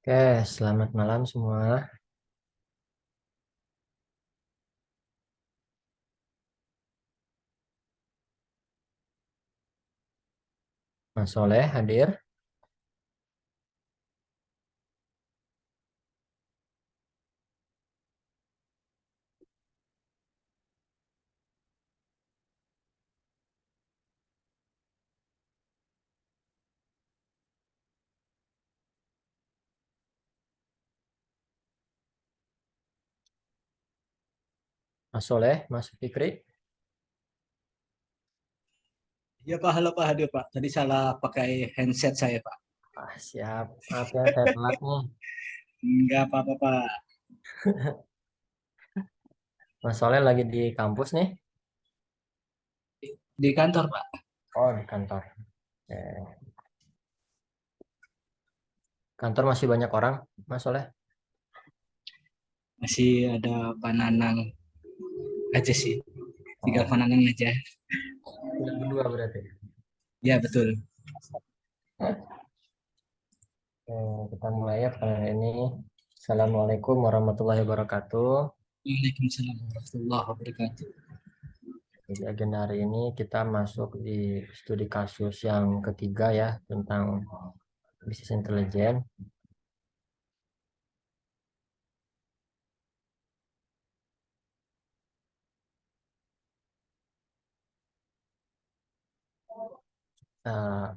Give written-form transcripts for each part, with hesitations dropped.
Oke, selamat malam semua. Mas Soleh hadir. Mas Soleh, Mas Fikri. Ya Pak, halo Pak, hadir Pak. Tadi salah pakai handset saya Pak. Siap. Maaf ya, saya telat nih. Enggak apa-apa Pak. Mas Soleh lagi di kampus nih. Di kantor Pak. Oh, di kantor. Oke. Kantor masih banyak orang, Mas Soleh. Masih ada Pak Nanang aja sih. Tinggal Oh, Pak Nanang aja. udah berdua berarti. Ya betul. Oke, kita mulai ya kali ini. Assalamualaikum warahmatullahi wabarakatuh. Waalaikumsalam warahmatullahi wabarakatuh. Jadi agenda hari ini kita masuk di studi kasus yang ketiga ya tentang bisnis intelijen. Nah,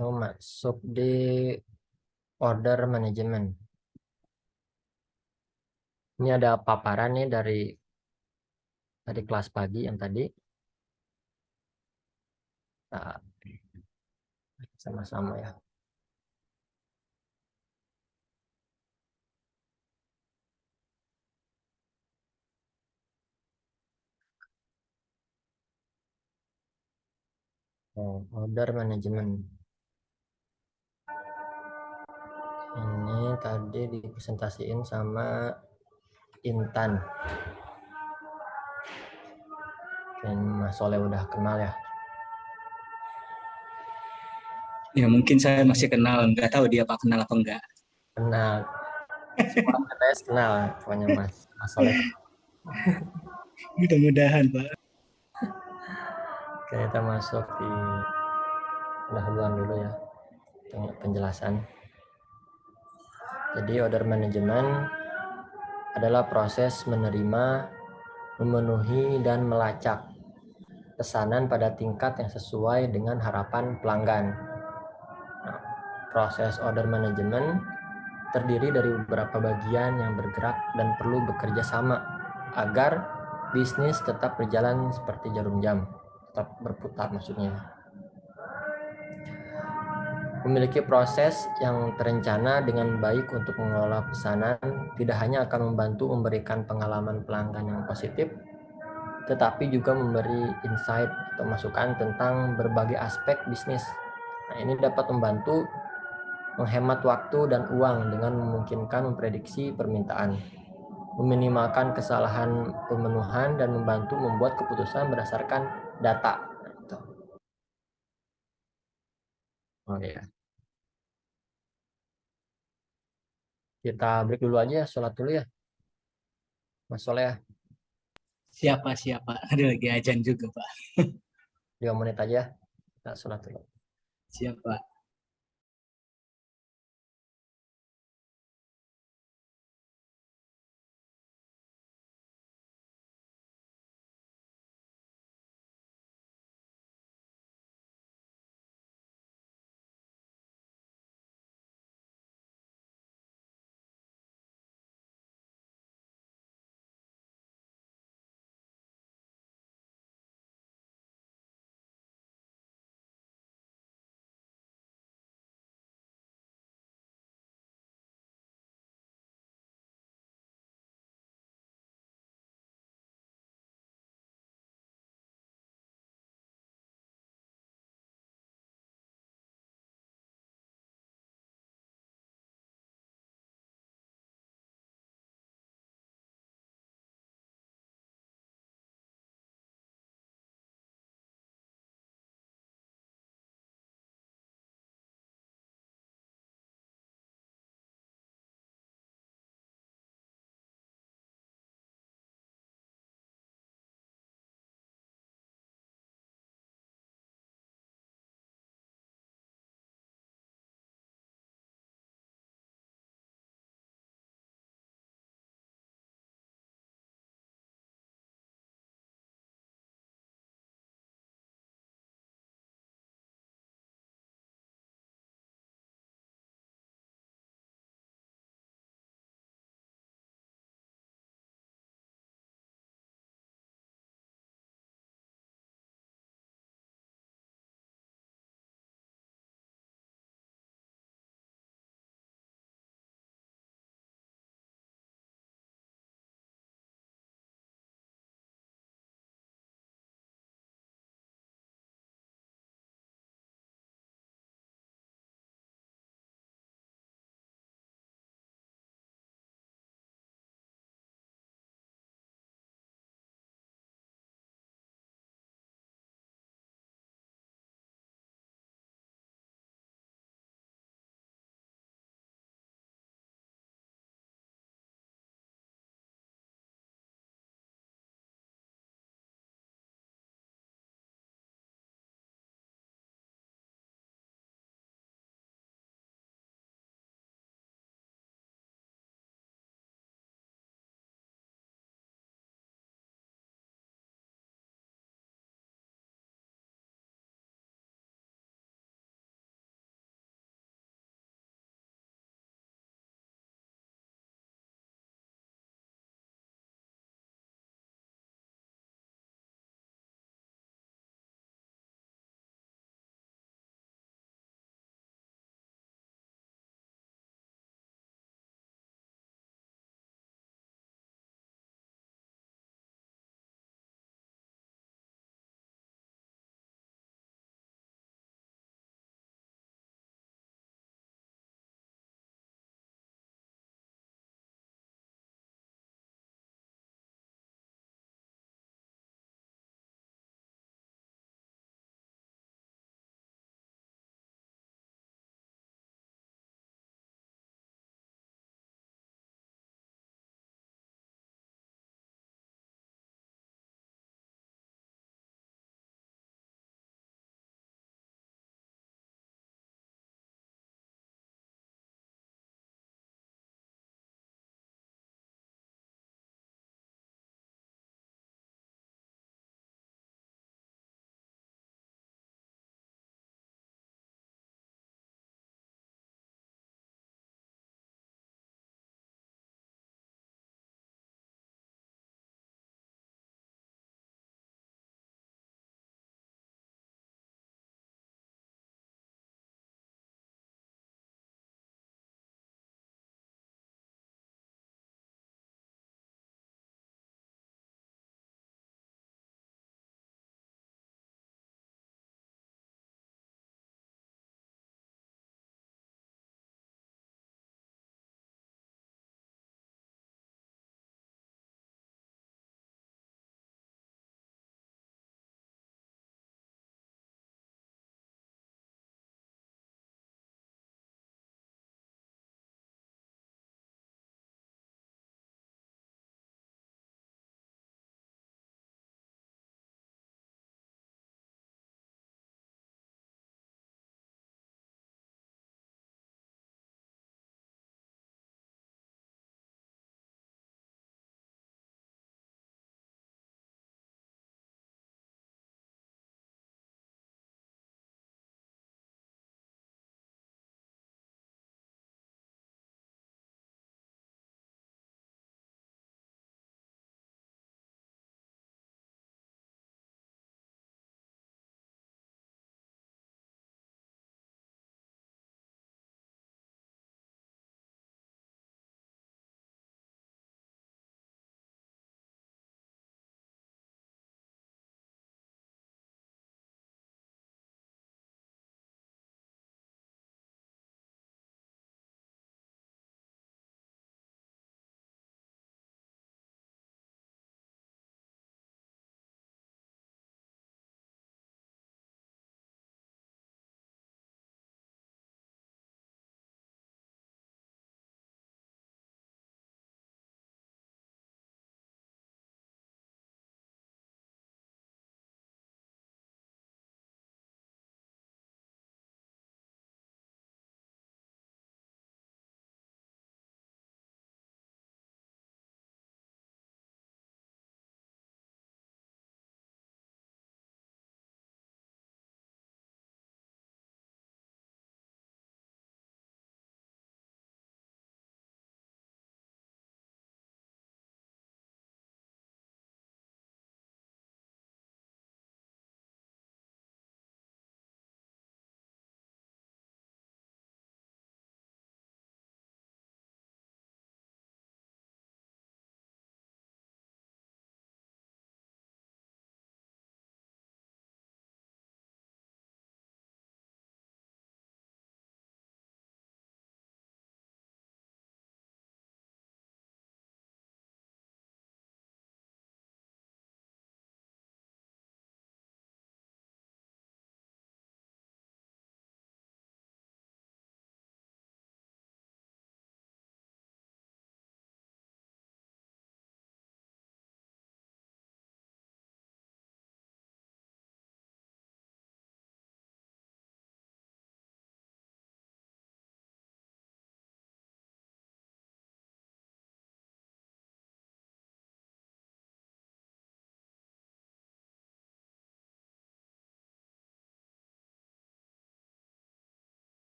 mau masuk di order management. Ini ada paparan nih dari kelas pagi yang tadi. Nah, sama-sama ya. Order management. Ini tadi dipresentasiin sama Intan. Dan Mas Soleh udah kenal ya. Ya mungkin saya masih kenal. Enggak tahu dia Pak kenal apa enggak. Kenal. Semua PTS kenal. Pokoknya Mas Soleh. Mudah-mudahan Pak. Oke, kita masuk di pendahuluan dulu ya. Penjelasan. Jadi order management adalah proses menerima, memenuhi, dan melacak pesanan pada tingkat yang sesuai dengan harapan pelanggan. Nah, proses order management terdiri dari beberapa bagian yang bergerak dan perlu bekerja sama agar bisnis tetap berjalan seperti jarum jam, tetap berputar maksudnya. Memiliki proses yang terencana dengan baik untuk mengelola pesanan tidak hanya akan membantu memberikan pengalaman pelanggan yang positif, tetapi juga memberi insight atau masukan tentang berbagai aspek bisnis. Nah, ini dapat membantu menghemat waktu dan uang dengan memungkinkan memprediksi permintaan, meminimalkan kesalahan pemenuhan, dan membantu membuat keputusan berdasarkan data. Oh ya, kita break dulu aja ya, sholat dulu ya, Mas Soleh ya. Siapa? Ada lagi ajan juga Pak. 5 menit aja, kita sholat dulu. Siapa?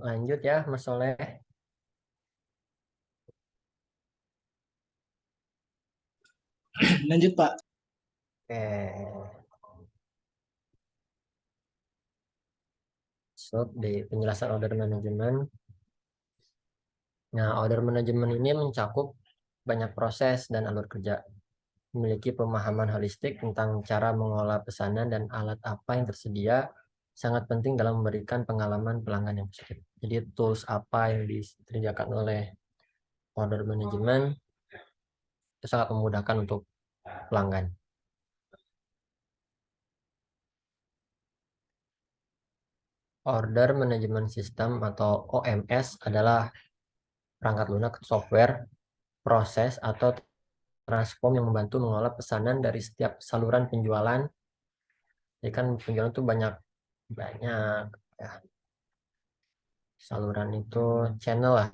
Lanjut ya, Mas Soleh. Lanjut Pak. Oke, so di penjelasan order management. Nah, order management ini mencakup banyak proses dan alur kerja, memiliki pemahaman holistik tentang cara mengolah pesanan dan alat apa yang tersedia, sangat penting dalam memberikan pengalaman pelanggan yang positif. Jadi tools apa yang disediakan oleh order management itu sangat memudahkan untuk pelanggan. Order Management System atau OMS adalah perangkat lunak software, proses, atau transform yang membantu mengolah pesanan dari setiap saluran penjualan. Jadi kan penjualan itu banyak banyak ya, saluran itu channel lah,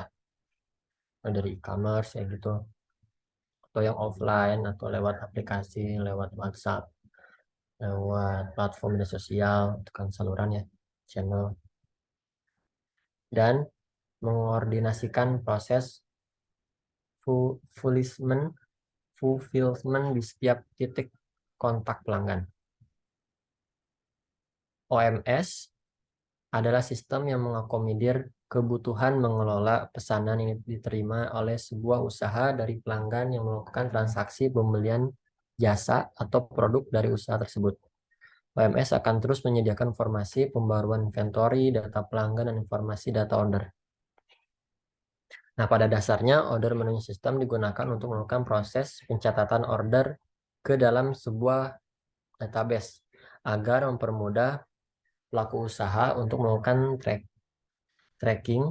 dari e-commerce ya gitu, atau yang offline atau lewat aplikasi, lewat WhatsApp, lewat platform media sosial, itu kan saluran ya, channel, dan mengordinasikan proses fulfillment fulfillment di setiap titik kontak pelanggan. OMS adalah sistem yang mengakomodir kebutuhan mengelola pesanan yang diterima oleh sebuah usaha dari pelanggan yang melakukan transaksi pembelian jasa atau produk dari usaha tersebut. OMS akan terus menyediakan informasi pembaruan inventory, data pelanggan, dan informasi data order. Nah, pada dasarnya, order management system digunakan untuk melakukan proses pencatatan order ke dalam sebuah database agar mempermudah pelaku usaha untuk melakukan tracking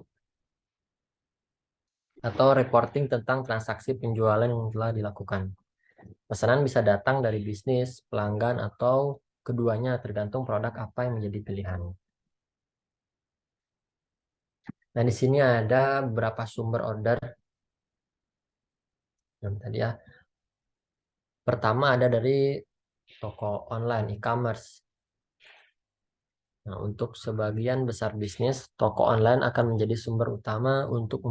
atau reporting tentang transaksi penjualan yang telah dilakukan. Pesanan bisa datang dari bisnis, pelanggan, atau keduanya tergantung produk apa yang menjadi pilihan. Nah, di sini ada beberapa sumber order yang tadi ya. Pertama ada dari toko online e-commerce. Nah, untuk sebagian besar bisnis, toko online akan menjadi sumber utama untuk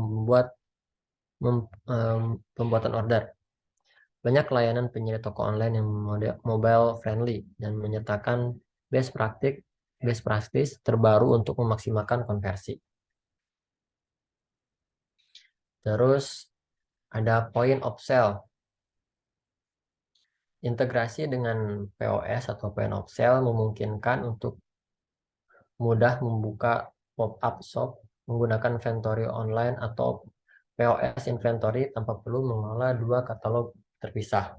pembuatan order. Banyak layanan penyedia toko online yang mobile friendly dan menyertakan best practice terbaru untuk memaksimalkan konversi. Terus ada point of sale. Integrasi dengan POS atau point of sale memungkinkan untuk mudah membuka pop-up shop menggunakan inventory online atau POS inventory tanpa perlu mengelola dua katalog terpisah.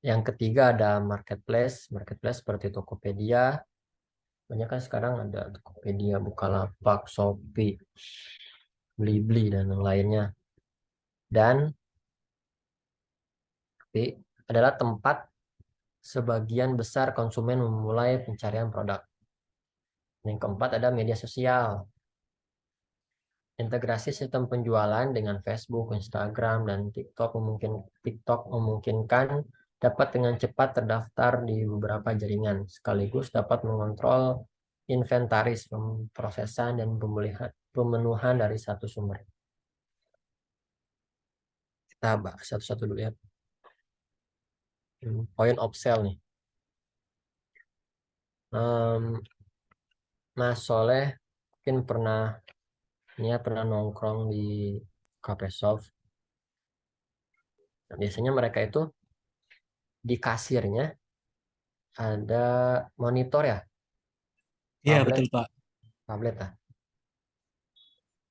Yang ketiga ada marketplace. Marketplace seperti Tokopedia. Banyak kan sekarang ada Tokopedia, Bukalapak, Shopee, Blibli, dan yang lainnya. Dan adalah tempat sebagian besar konsumen memulai pencarian produk. Yang keempat ada media sosial. Integrasi sistem penjualan dengan Facebook, Instagram, dan TikTok memungkinkan dapat dengan cepat terdaftar di beberapa jaringan, sekaligus dapat mengontrol inventaris, pemrosesan, dan pemenuhan dari satu sumber. Kita bahas satu-satu dulu ya. Point of sale nih. Mas Soleh mungkin pernah nongkrong di Cafe Soft. Nah, biasanya mereka itu di kasirnya ada monitor ya, Iya tablet, betul Pak. tablet lah.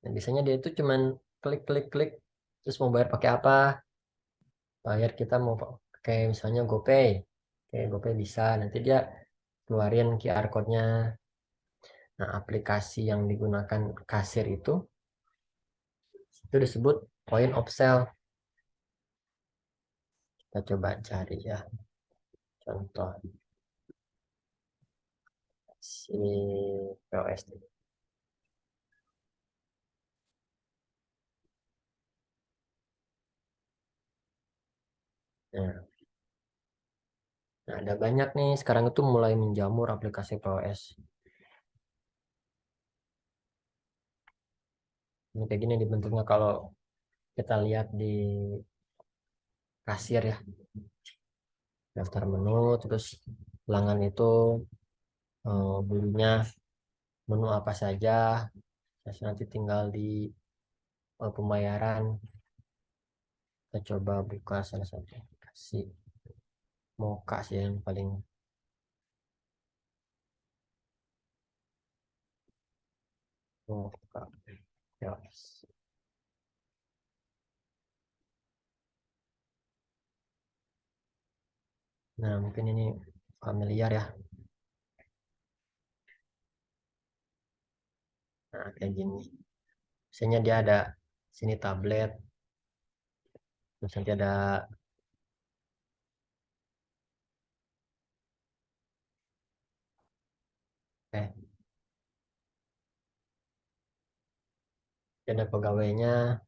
Dan biasanya dia itu cuman klik klik klik terus mau bayar pakai apa? Bayar kita mau pakai misalnya GoPay. Oke, GoPay bisa. Nanti dia keluarin QR code-nya. Nah, aplikasi yang digunakan kasir itu disebut point of sale. Kita coba cari ya. Contoh si POS. Nah, nah, ada banyak nih sekarang itu mulai menjamur aplikasi POS. Ini kayak gini dibentuknya kalau kita lihat di kasir ya, daftar menu, terus pelanggan itu belinya menu apa saja, terus nanti tinggal di pembayaran. Kita coba buka salah satu aplikasi Moka sih yang paling Moka. Ya. Nah, mungkin ini familiar ya. Nah, kayak gini. Biasanya dia ada sini tablet, terus nanti ada eh ada pegawainya,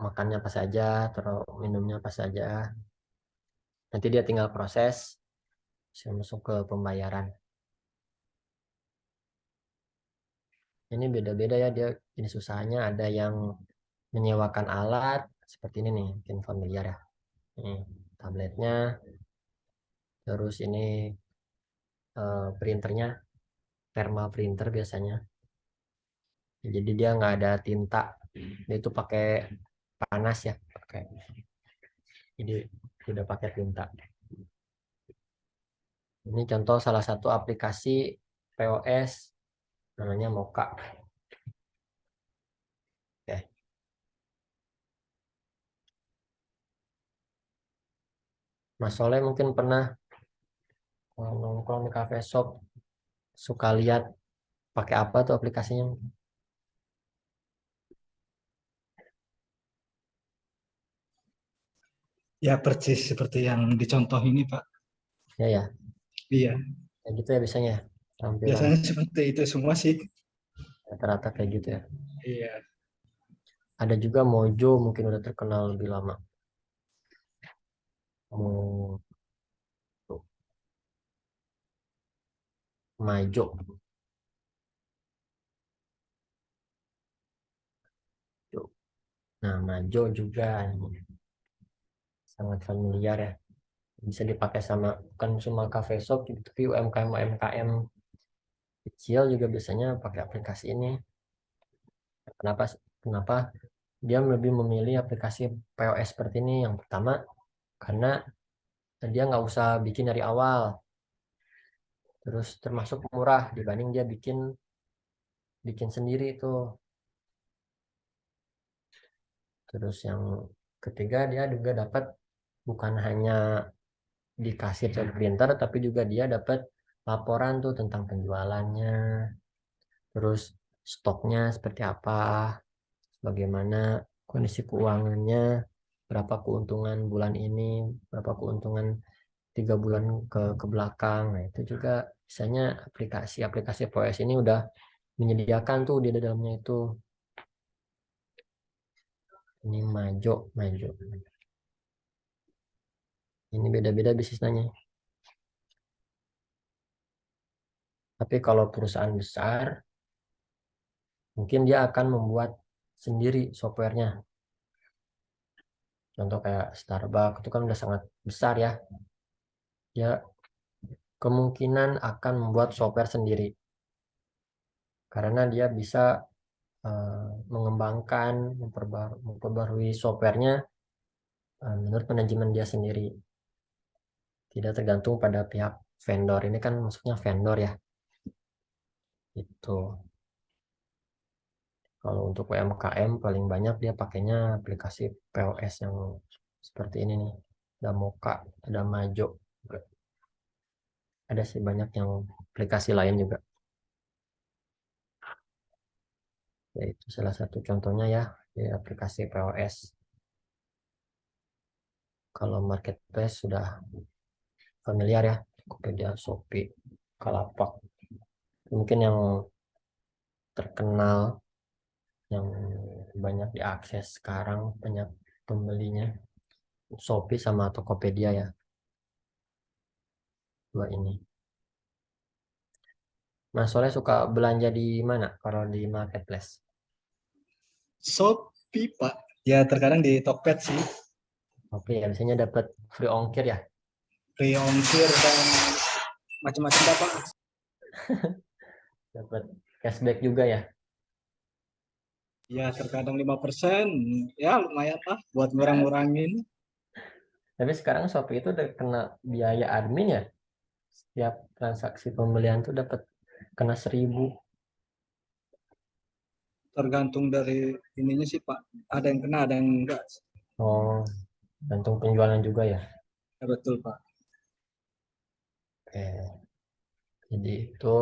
makannya apa saja, terus minumnya apa saja. Nanti dia tinggal proses, bisa masuk ke pembayaran. Ini beda-beda ya dia jenis usahanya. Ada yang menyewakan alat seperti ini nih, mungkin familiar ya. Ini tabletnya, terus ini printernya, thermal printer biasanya. Jadi dia nggak ada tinta, dia itu pakai panas ya, pakai. Jadi tidak pakai tinta. Ini contoh salah satu aplikasi POS namanya Moka. Oke. Mas Soleh mungkin pernah nongkrong di cafe shop, suka lihat pakai apa tuh aplikasinya? Ya persis seperti yang dicontoh ini Pak. Ya ya, Iya, kayak gitu ya biasanya. Tampilan biasanya seperti itu semua sih. rata-rata kayak gitu ya. Iya. Ada juga Mojo mungkin udah terkenal lebih lama. Mo- Majo. Nah, Majo juga ini sangat familiar ya. Bisa dipakai sama bukan cuma cafe shop gitu, tapi UMKM UMKM kecil juga biasanya pakai aplikasi ini. Kenapa? Kenapa dia lebih memilih aplikasi POS seperti ini? Yang pertama karena dia nggak usah bikin dari awal, terus termasuk murah dibanding dia bikin bikin sendiri itu. Terus yang ketiga dia juga dapat bukan hanya dikasih ke printer, tapi juga dia dapat laporan tuh tentang penjualannya, terus stoknya seperti apa, bagaimana kondisi keuangannya, berapa keuntungan bulan ini, berapa keuntungan 3 bulan ke belakang. Nah, itu juga misalnya aplikasi-aplikasi POS ini udah menyediakan tuh di dalamnya itu. Ini Majo, Majo. Ini beda-beda bisnisnya. Tapi kalau perusahaan besar, mungkin dia akan membuat sendiri softwarenya. Contoh kayak Starbucks itu kan udah sangat besar ya. Dia kemungkinan akan membuat software sendiri karena dia bisa mengembangkan, memperbarui softwarenya menurut manajemen dia sendiri. Tidak tergantung pada pihak vendor. Ini kan maksudnya vendor ya. Itu. Kalau untuk UMKM paling banyak dia pakainya aplikasi POS yang seperti ini nih. Ada Moka, ada Majo. Ada sih banyak yang aplikasi lain juga. Yaitu salah satu contohnya ya, di aplikasi POS. Kalau marketplace sudah familiar ya, Tokopedia, Shopee, Kalapak. Mungkin yang terkenal, yang banyak diakses sekarang, banyak pembelinya, Shopee sama Tokopedia ya, dua ini. Mas Soleh suka belanja di mana kalau di marketplace? Shopee, Pak. Ya, terkadang di Tokped sih. Oke, ya biasanya dapat free ongkir ya. Free ongkir dan macam-macam dah, Pak. Dapat cashback juga ya. Ya, terkadang 5%. Ya, lumayan lah buat ngurang-ngurangin. Tapi sekarang Shopee itu udah kena biaya admin ya. Setiap transaksi pembelian tuh dapat kena 1.000. Tergantung dari ininya sih, Pak. Ada yang kena, ada yang enggak. Oh, gantung penjualan juga ya. Ya, betul, Pak. Oke. Jadi itu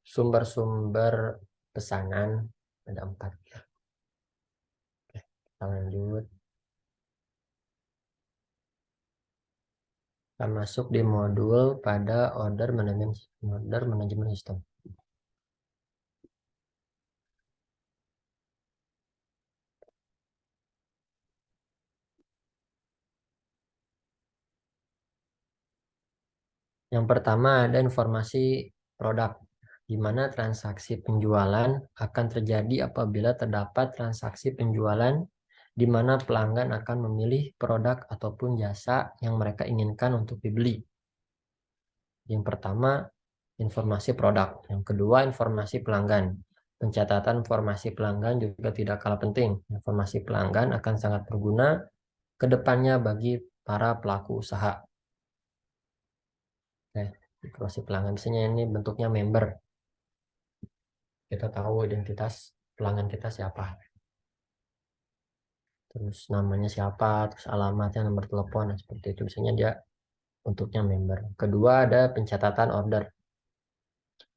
sumber-sumber pesanan ada 4. Oke, kita lanjut. Kita masuk di modul pada order management system. Yang pertama ada informasi produk, di mana transaksi penjualan akan terjadi apabila terdapat transaksi penjualan di mana pelanggan akan memilih produk ataupun jasa yang mereka inginkan untuk dibeli. Yang pertama, informasi produk. Yang kedua, informasi pelanggan. Pencatatan informasi pelanggan juga tidak kalah penting. Informasi pelanggan akan sangat berguna ke depannya bagi para pelaku usaha. Informasi pelanggan biasanya ini bentuknya member. Kita tahu identitas pelanggan kita siapa. Terus namanya siapa, terus alamatnya, nomor telepon, seperti itu. Biasanya dia bentuknya member. Kedua ada pencatatan order.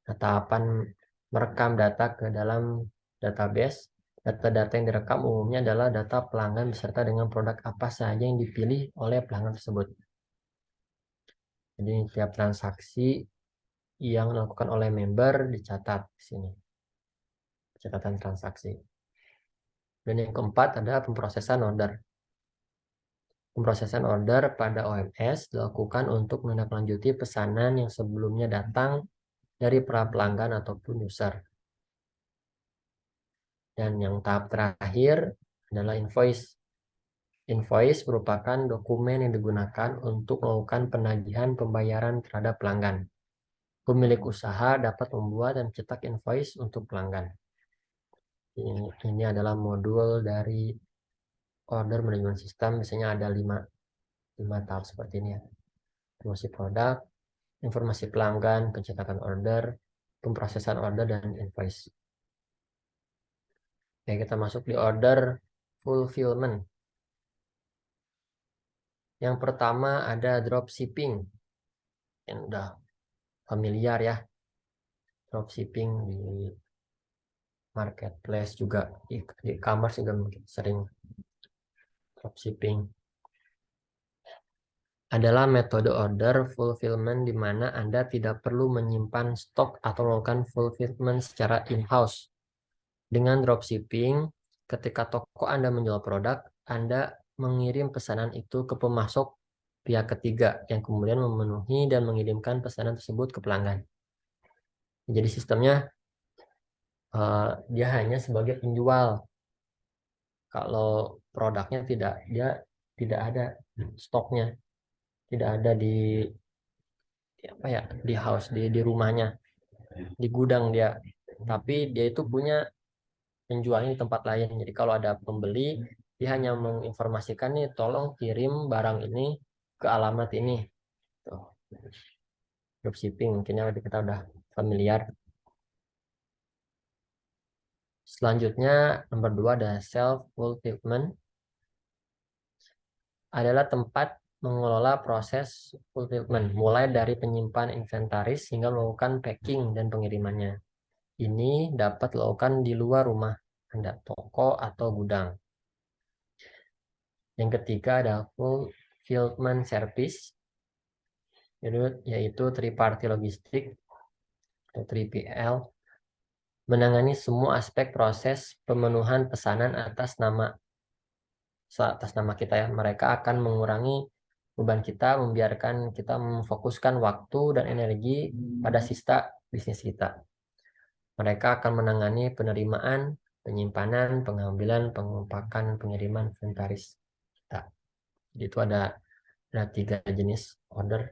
Tahapan merekam data ke dalam database. Data-data yang direkam umumnya adalah data pelanggan beserta dengan produk apa saja yang dipilih oleh pelanggan tersebut. Jadi tiap transaksi yang dilakukan oleh member dicatat di sini. Catatan transaksi. Dan yang keempat adalah pemrosesan order. Pemrosesan order pada OMS dilakukan untuk menindaklanjuti pesanan yang sebelumnya datang dari para pelanggan ataupun user. Dan yang tahap terakhir adalah invoice. Invoice merupakan dokumen yang digunakan untuk melakukan penagihan pembayaran terhadap pelanggan. Pemilik usaha dapat membuat dan cetak invoice untuk pelanggan. Ini adalah modul dari order management system. Biasanya ada 5 tahap seperti ini ya. Informasi produk, informasi pelanggan, pencatatan order, pemrosesan order, dan invoice. Oke, kita masuk di order fulfillment. Yang pertama ada dropshipping. Yang udah familiar ya. Dropshipping di marketplace juga, di e-commerce juga mungkin sering dropshipping. Adalah metode order fulfillment di mana Anda tidak perlu menyimpan stok atau melakukan fulfillment secara in-house. Dengan dropshipping, ketika toko Anda menjual produk, Anda mengirim pesanan itu ke pemasok pihak ketiga yang kemudian memenuhi dan mengirimkan pesanan tersebut ke pelanggan. Jadi sistemnya dia hanya sebagai penjual. Kalau produknya dia tidak ada stoknya, tidak ada di apa ya, di house, di rumahnya, di gudang dia. Tapi dia itu punya penjualnya di tempat lain. Jadi kalau ada pembeli, dia hanya menginformasikan nih, tolong kirim barang ini ke alamat ini. Tuh. Dropshipping mungkin ya kita udah familiar. Selanjutnya nomor 2 ada self fulfillment. Adalah tempat mengelola proses fulfillment, mulai dari penyimpan inventaris hingga melakukan packing dan pengirimannya. Ini dapat dilakukan di luar rumah Anda, toko atau gudang. Yang ketiga ada fulfillment service, yaitu third party logistik atau 3PL, menangani semua aspek proses pemenuhan pesanan atas nama kita ya. Mereka akan mengurangi beban kita, membiarkan kita memfokuskan waktu dan energi pada sista bisnis kita. Mereka akan menangani penerimaan, penyimpanan, pengambilan, pengempakan, pengiriman, inventaris kita. Jadi itu ada 3 jenis order.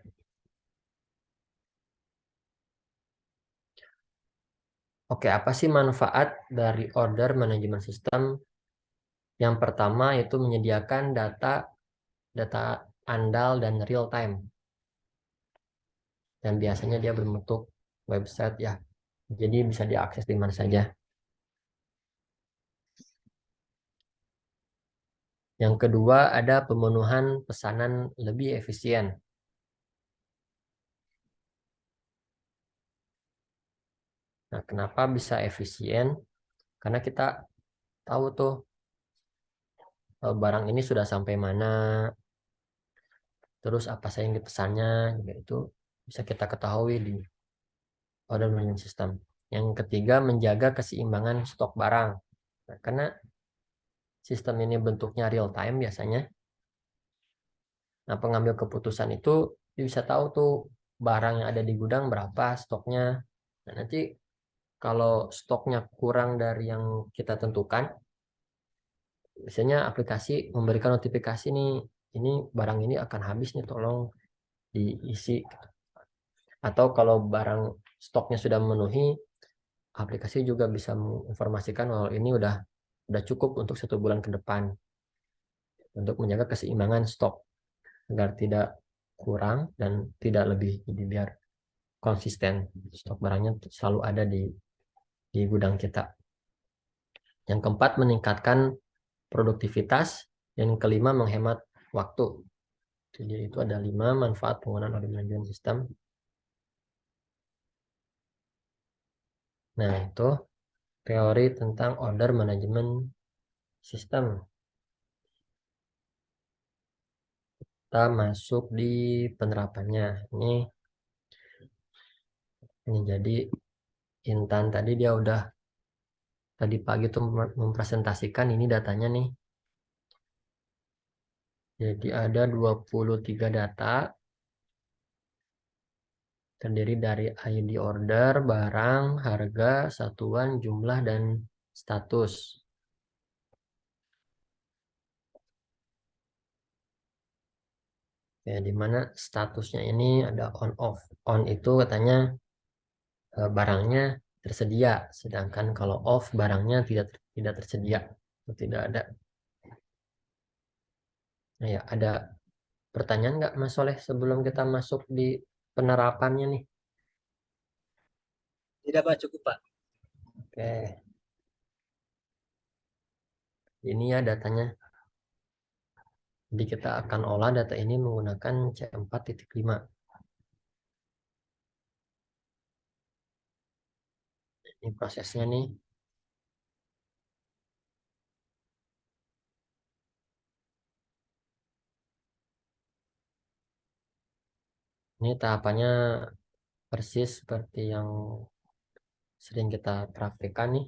Oke, apa sih manfaat dari order manajemen sistem? Yang pertama itu menyediakan data andal dan real time. Dan biasanya dia berbentuk website ya. Jadi bisa diakses di mana saja. Yang kedua ada pemenuhan pesanan lebih efisien. Nah, kenapa bisa efisien? Karena kita tahu tuh barang ini sudah sampai mana, terus apa saja yang dipesannya, juga itu bisa kita ketahui di order management system. Yang ketiga, menjaga keseimbangan stok barang. Nah, karena sistem ini bentuknya real time biasanya, nah pengambil keputusan itu bisa tahu tuh barang yang ada di gudang berapa stoknya. Nah, nanti kalau stoknya kurang dari yang kita tentukan, biasanya aplikasi memberikan notifikasi nih, ini barang ini akan habis nih, tolong diisi. Atau kalau barang stoknya sudah memenuhi, aplikasi juga bisa menginformasikan bahwa ini udah cukup untuk 1 bulan ke depan, untuk menjaga keseimbangan stok agar tidak kurang dan tidak lebih, jadi biar konsisten stok barangnya selalu ada di gudang kita. Yang keempat, meningkatkan produktivitas. Dan kelima, menghemat waktu. Jadi itu ada 5 manfaat penggunaan order management system. Nah, itu teori tentang order management system. Kita masuk di penerapannya. Ini jadi Intan tadi dia udah tadi pagi tuh mempresentasikan ini datanya nih. Jadi ada 23 data terdiri dari ID order, barang, harga, satuan, jumlah, dan status. Ya, di mana statusnya ini ada on off. On itu katanya barangnya tersedia, sedangkan kalau off barangnya tidak tersedia, atau tidak ada. Nah, ya, ada pertanyaan nggak Mas Soleh sebelum kita masuk di penerapannya nih? Tidak Pak, cukup Pak. Oke, ini ya datanya. Jadi kita akan olah data ini menggunakan C4.5. Ini prosesnya nih. Ini tahapannya persis seperti yang sering kita praktikkan nih.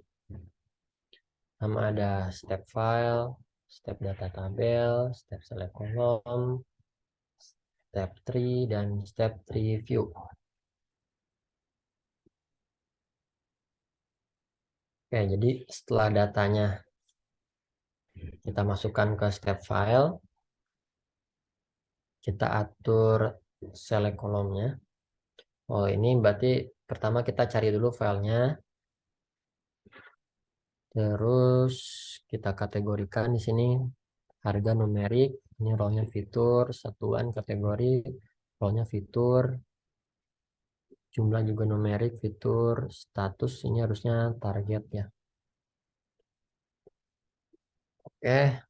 Sama ada step file, step data tabel, step select column, step tree, dan step tree view. Oke, jadi setelah datanya kita masukkan ke step file, kita atur select kolomnya. Oh, ini berarti pertama kita cari dulu filenya, terus kita kategorikan di sini harga numerik, ini role-nya fitur, satuan kategori, role-nya fitur, jumlah juga numerik, fitur, status ini harusnya target ya. Oke,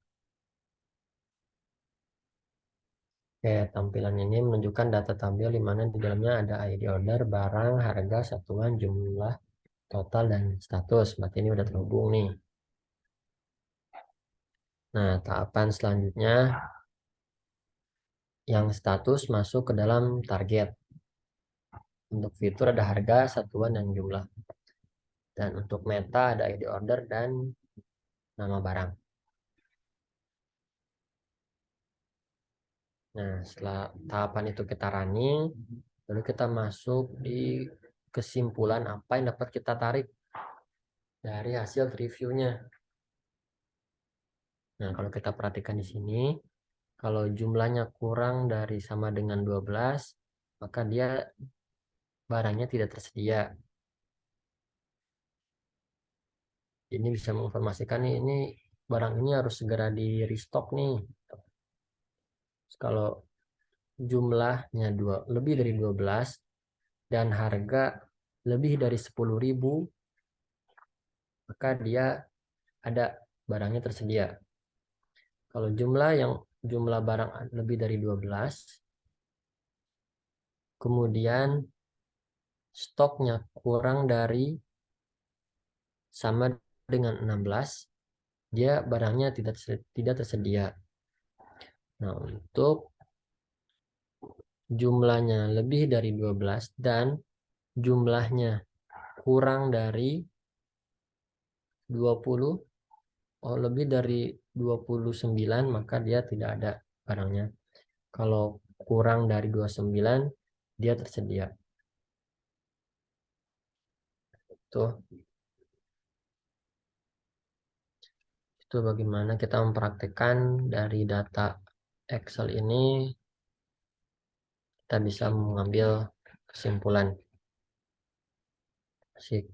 Oke, tampilan ini menunjukkan data tampil di mana di dalamnya ada ID order, barang, harga, satuan, jumlah, total, dan status. Berarti ini udah terhubung nih. Nah, tahapan selanjutnya yang status masuk ke dalam target. Untuk fitur ada harga, satuan, dan jumlah. Dan untuk meta ada ID order dan nama barang. Nah, setelah tahapan itu kita running, lalu kita masuk di kesimpulan apa yang dapat kita tarik dari hasil reviewnya. Nah, kalau kita perhatikan di sini, kalau jumlahnya kurang dari sama dengan 12, maka dia barangnya tidak tersedia. Ini bisa menginformasikan nih, ini barang ini harus segera di restock nih. Kalau jumlahnya lebih dari 12 dan harga lebih dari 10.000, maka dia ada barangnya tersedia. Kalau jumlah barang lebih dari 12, kemudian stoknya kurang dari sama dengan 16, dia barangnya tidak tersedia. Nah, untuk jumlahnya lebih dari 12 dan jumlahnya kurang dari 20, lebih dari 29, maka dia tidak ada barangnya. Kalau kurang dari 29, dia tersedia. Tuh, itu bagaimana kita mempraktekkan dari data Excel ini, kita bisa mengambil kesimpulan.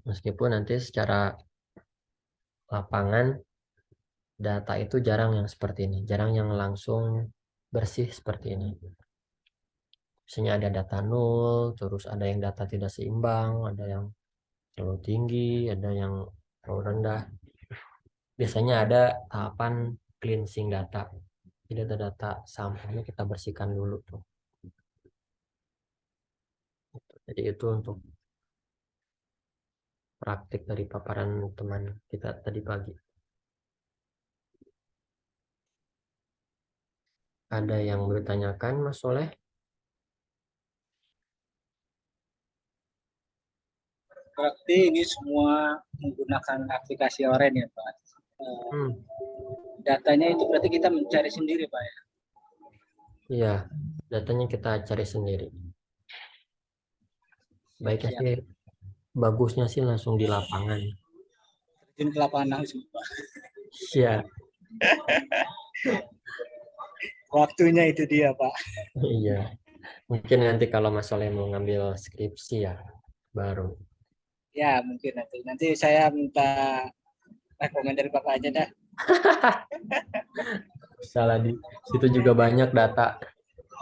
Meskipun nanti secara lapangan data itu jarang yang seperti ini, jarang yang langsung bersih seperti ini. Misalnya ada data nol, terus ada yang data tidak seimbang, ada yang terlalu tinggi, ada yang terlalu rendah. Biasanya ada tahapan cleansing data. Jadi data sampelnya kita bersihkan dulu tuh. Jadi itu untuk praktik dari paparan teman kita tadi pagi. Ada yang bertanyakan, Mas Soleh? Berarti ini semua menggunakan aplikasi Oren ya Pak. Hmm, Datanya itu berarti kita mencari sendiri Pak ya. iya, datanya kita cari sendiri. Baiknya Siap. sih, bagusnya sih langsung di lapangan. Terjun ke lapangan langsung Pak. Iya, Waktunya itu dia Pak. iya. Mungkin nanti kalau Mas Soleh mau ngambil skripsi ya, baru. Ya mungkin nanti saya minta rekomend dari Bapak aja dah. Salah di situ juga banyak data.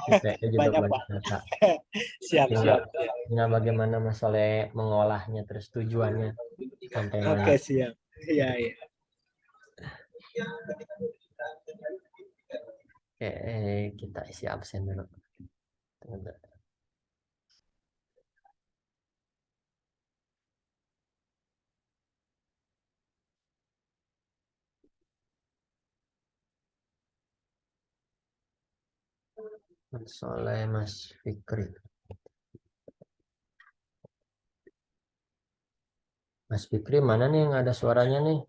Kayaknya juga Banyak banyak Pak. data. Siap Tinggal, siap. tinggal bagaimana Mas Soleh mengolahnya, terus tujuannya sampai mana. Oke siap. Iya iya. Oke, kita isi absen dulu. Tunggu. Mas Soleh, Mas Fikri. Mas Fikri mana nih yang ada suaranya nih?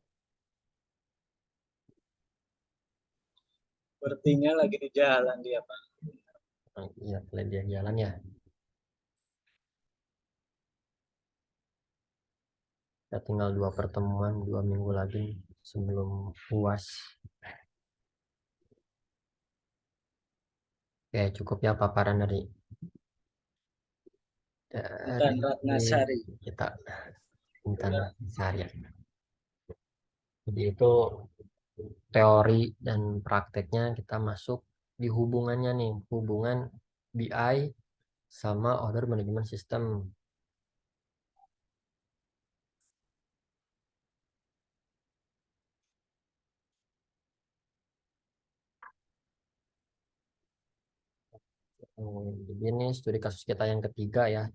Sepertinya lagi di jalan dia Pak. Oh, iya, dia jalan ya. Kita tinggal 2 pertemuan, 2 minggu lagi sebelum UAS. Oke, cukup ya paparan Intan dari Ratnasari. kita Intan Sari. Jadi itu teori dan prakteknya kita masuk di hubungannya nih, hubungan BI sama order management system. Jadi ini studi kasus kita yang ketiga ya.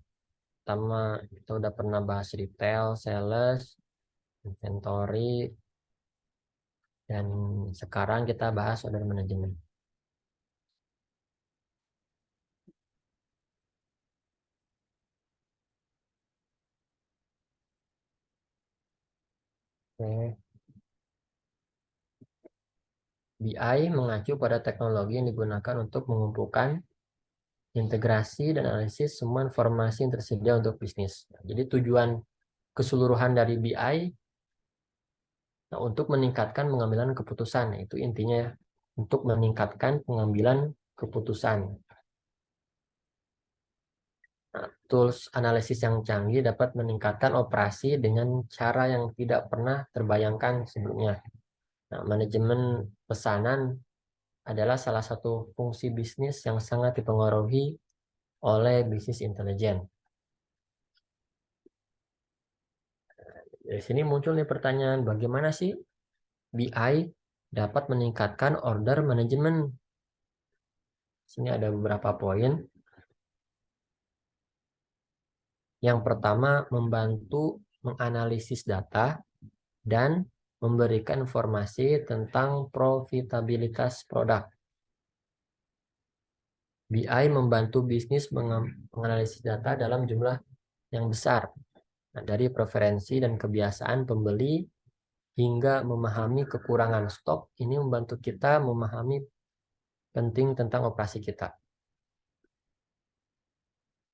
Pertama kita udah pernah bahas retail, sales, inventory, dan sekarang kita bahas order management. Oke. BI mengacu pada teknologi yang digunakan untuk mengumpulkan integrasi dan analisis semua informasi yang tersedia untuk bisnis. Jadi tujuan keseluruhan dari BI Nah, untuk meningkatkan pengambilan keputusan, itu intinya ya, untuk meningkatkan pengambilan keputusan. Nah, tools analisis yang canggih dapat meningkatkan operasi dengan cara yang tidak pernah terbayangkan sebelumnya. Nah, manajemen pesanan adalah salah satu fungsi bisnis yang sangat dipengaruhi oleh bisnis intelijen. Dari sini muncul nih pertanyaan, bagaimana sih BI dapat meningkatkan order manajemen? Sini ada beberapa poin. Yang pertama, membantu menganalisis data dan memberikan informasi tentang profitabilitas produk. BI membantu bisnis menganalisis data dalam jumlah yang besar. Nah, dari preferensi dan kebiasaan pembeli hingga memahami kekurangan stok, ini membantu kita memahami penting tentang operasi kita.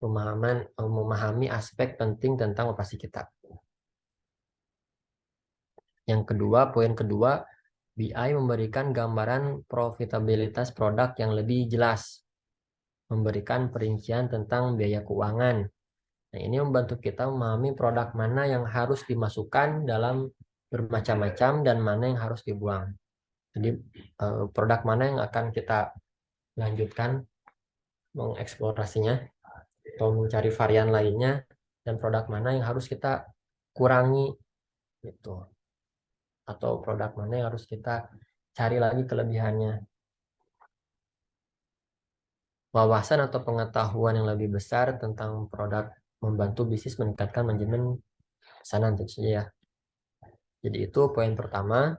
Memahami aspek penting tentang operasi kita. Yang kedua, poin kedua, BI memberikan gambaran profitabilitas produk yang lebih jelas, memberikan perincian tentang biaya keuangan. Nah, ini membantu kita memahami produk mana yang harus dimasukkan dalam bermacam-macam dan mana yang harus dibuang. Jadi produk mana yang akan kita lanjutkan mengeksplorasinya atau mencari varian lainnya, dan produk mana yang harus kita kurangi gitu. Atau produk mana yang harus kita cari lagi kelebihannya. Wawasan atau pengetahuan yang lebih besar tentang produk membantu bisnis meningkatkan manajemen pesanan tentunya ya. Jadi itu poin pertama,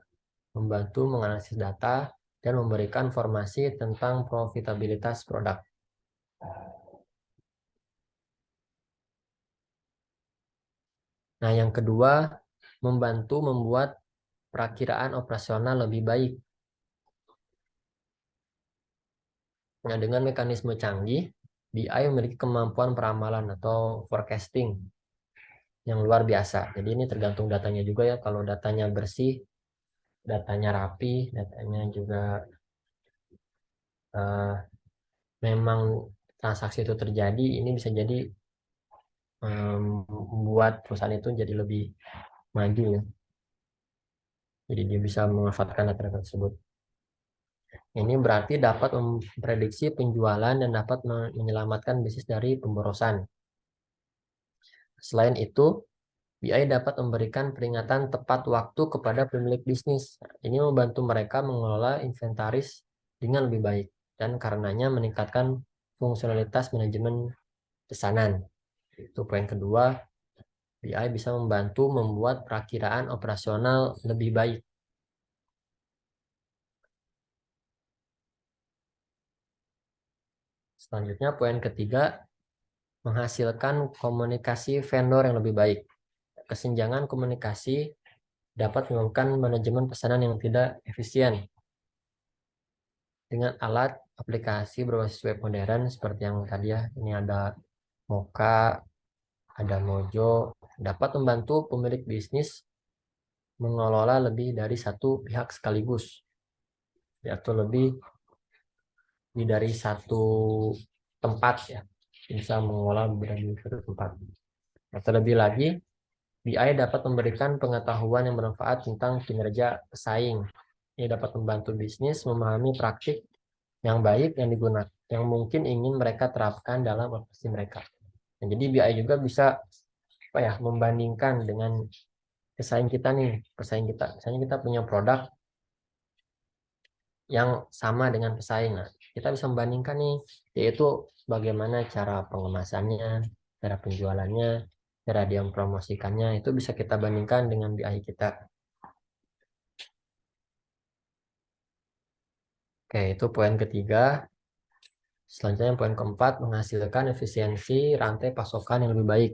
membantu menganalisis data dan memberikan informasi tentang profitabilitas produk. Nah, yang kedua, membantu membuat perakiraan operasional lebih baik. Nah, dengan mekanisme canggih, BI memiliki kemampuan peramalan atau forecasting yang luar biasa. Jadi ini tergantung datanya juga ya. Kalau datanya bersih, datanya rapi, datanya juga memang transaksi itu terjadi, ini bisa jadi membuat perusahaan itu jadi lebih maju ya. Jadi dia bisa memanfaatkan data tersebut. Ini berarti dapat memprediksi penjualan dan dapat menyelamatkan bisnis dari pemborosan. Selain itu, BI dapat memberikan peringatan tepat waktu kepada pemilik bisnis. Ini membantu mereka mengelola inventaris dengan lebih baik dan karenanya meningkatkan fungsionalitas manajemen pesanan. Itu poin kedua, BI bisa membantu membuat perakiraan operasional lebih baik. Selanjutnya poin ketiga, menghasilkan komunikasi vendor yang lebih baik. Kesenjangan komunikasi dapat menyebabkan manajemen pesanan yang tidak efisien. Dengan alat aplikasi berbasis web modern seperti yang tadi ya, ini ada Moka, ada Mojo, dapat membantu pemilik bisnis mengelola lebih dari satu pihak sekaligus, yaitu lebih dari satu tempat ya, bisa mengelola dari satu tempat. Nah, terlebih lagi, BI dapat memberikan pengetahuan yang bermanfaat tentang kinerja pesaing. Ini dapat membantu bisnis memahami praktik yang baik yang digunakan, yang mungkin ingin mereka terapkan dalam operasi mereka. Nah, jadi BI juga bisa apa ya, membandingkan dengan pesaing kita nih, pesaing kita. Misalnya kita punya produk yang sama dengan pesaing. Nah, kita bisa membandingkan nih, yaitu bagaimana cara pengemasannya, cara penjualannya, cara dia mempromosikannya, itu bisa kita bandingkan dengan BI kita. Oke, itu poin ketiga. Selanjutnya poin keempat, menghasilkan efisiensi rantai pasokan yang lebih baik.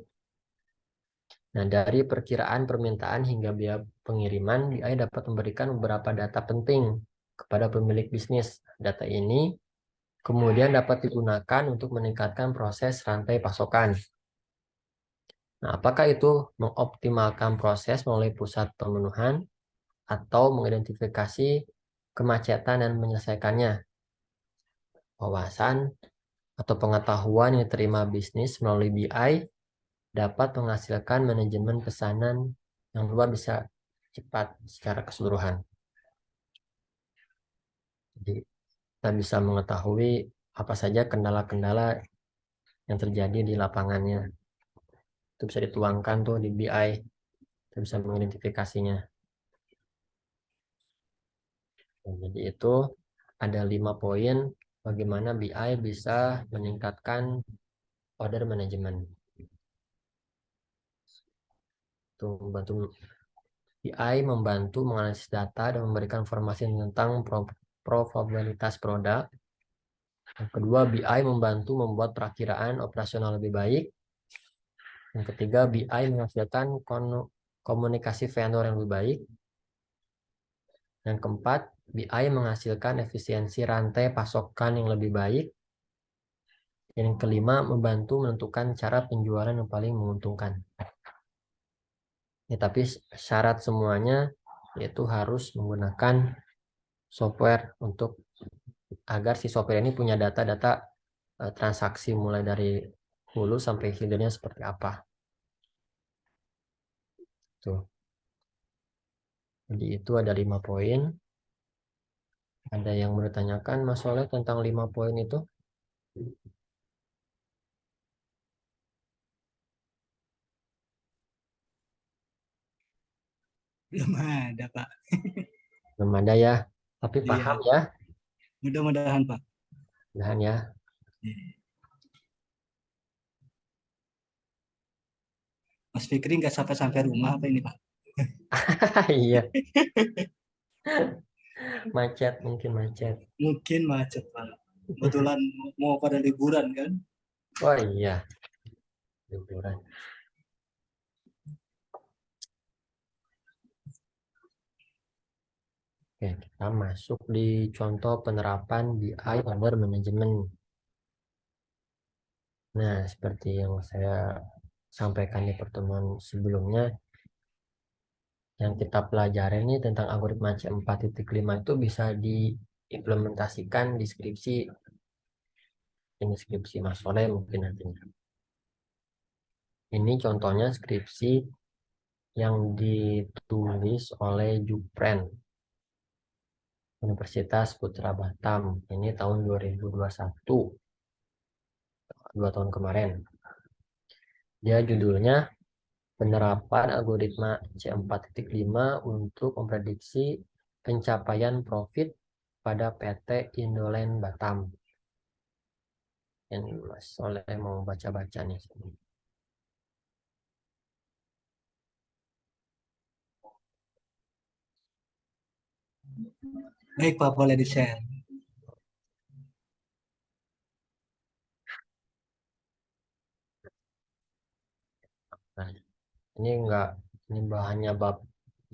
Nah, dari perkiraan permintaan hingga biaya pengiriman, BI dapat memberikan beberapa data penting kepada pemilik bisnis. Data ini kemudian dapat digunakan untuk meningkatkan proses rantai pasokan. Nah, apakah itu mengoptimalkan proses melalui pusat pemenuhan atau mengidentifikasi kemacetan dan menyelesaikannya. Wawasan atau pengetahuan yang diterima bisnis melalui BI dapat menghasilkan manajemen pesanan yang luar bisa cepat secara keseluruhan. Jadi kita bisa mengetahui apa saja kendala-kendala yang terjadi di lapangannya. Itu bisa dituangkan tuh di BI, kita bisa mengidentifikasinya. Jadi itu ada 5 poin bagaimana BI bisa meningkatkan order management. BI membantu menganalisis data dan memberikan informasi tentang probabilitas produk. Yang kedua, BI membantu membuat perakiraan operasional lebih baik. Yang ketiga, BI menghasilkan komunikasi vendor yang lebih baik. Yang keempat, BI menghasilkan efisiensi rantai pasokan yang lebih baik. Dan yang kelima, membantu menentukan cara penjualan yang paling menguntungkan. Ya, tapi syarat semuanya yaitu harus menggunakan software agar si software ini punya data-data transaksi mulai dari hulu sampai hilirnya seperti apa. Tuh. Jadi itu ada 5 poin. Ada yang bertanyakan Mas Soleh tentang 5 poin itu? Belum ada, Pak. Belum ada ya, tapi paham Iya, ya. mudah-mudahan, Pak. Mudahan ya. Mas Fikri nggak sampai-sampai rumah apa ini, Pak? Iya, macet mungkin macet. Mungkin macet, Pak. Kebetulan mau pada liburan kan? Oh iya, liburan. Oke, kita masuk di contoh penerapan BI Order Management. Nah, seperti yang saya sampaikan di pertemuan sebelumnya, yang kita pelajari ini tentang algoritma C4.5 itu bisa diimplementasikan di skripsi, ini skripsi Mas Soleh mungkin nantinya. Ini contohnya skripsi yang ditulis oleh Jupren, Universitas Putra Batam. Ini tahun 2021, 2 tahun kemarin. Dia judulnya penerapan algoritma C4.5 untuk memprediksi pencapaian profit pada PT Indoland Batam. Yang Mas Soleh mau baca-baca nih. Baik, Pak, boleh di-share. Nah, ini enggak, ini bahannya bab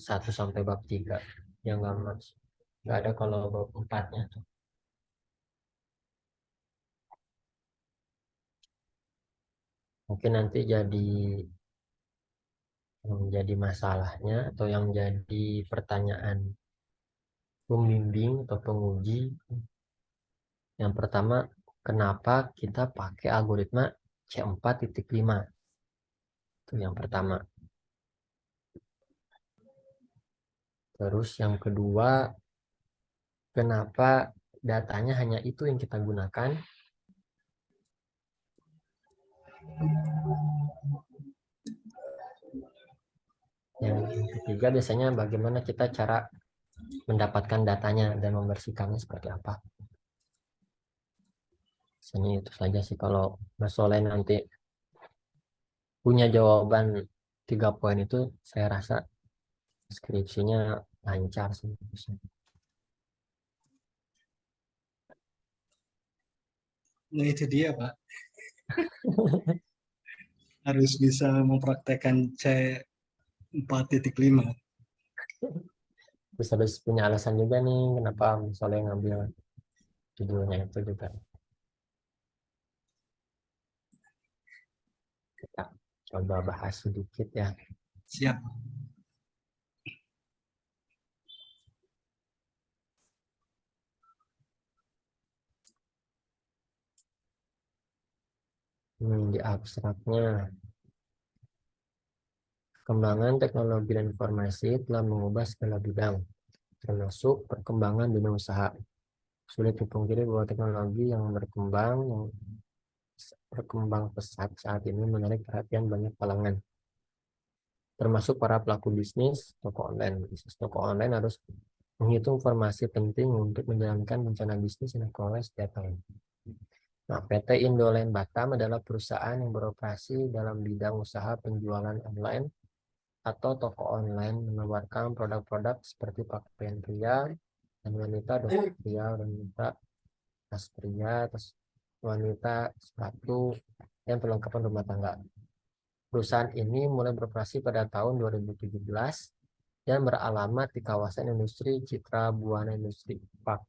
1 sampai bab 3. Yang enggak ada kalau bab 4-nya tuh. Mungkin nanti yang jadi masalahnya atau yang jadi pertanyaan pembimbing atau penguji. Yang pertama, kenapa kita pakai algoritma C4.5? Itu yang pertama. Terus yang kedua, kenapa datanya hanya itu yang kita gunakan? Yang ketiga, biasanya bagaimana kita cara mendapatkan datanya dan membersihkannya seperti apa? Biasanya itu saja sih. Kalau Mas Soleh nanti punya jawaban 3 poin itu, saya rasa skripsinya lancar sih. Nah, itu dia, Pak. Harus bisa mempraktekkan C4.5. Terus habis punya alasan juga nih kenapa misalnya ngambil judulnya itu juga. Kita coba bahas sedikit ya. Siap. Di abstraknya, perkembangan teknologi dan informasi telah mengubah segala bidang, termasuk perkembangan dunia usaha. Sulit dipungkiri bahwa teknologi yang berkembang pesat saat ini menarik perhatian banyak kalangan, termasuk para pelaku bisnis toko online. Bisnis toko online harus menghitung informasi penting untuk menjalankan rencana bisnis yang diperoleh setiap tahun. Nah, PT Indoland Batam adalah perusahaan yang beroperasi dalam bidang usaha penjualan online atau toko online, menawarkan produk-produk seperti pakaian pria dan wanita, dompet pria, wanita, tas pria, tas wanita, sepatu, dan perlengkapan rumah tangga. Perusahaan ini mulai beroperasi pada tahun 2017 dan beralamat di kawasan industri Citra Buana Industri Park.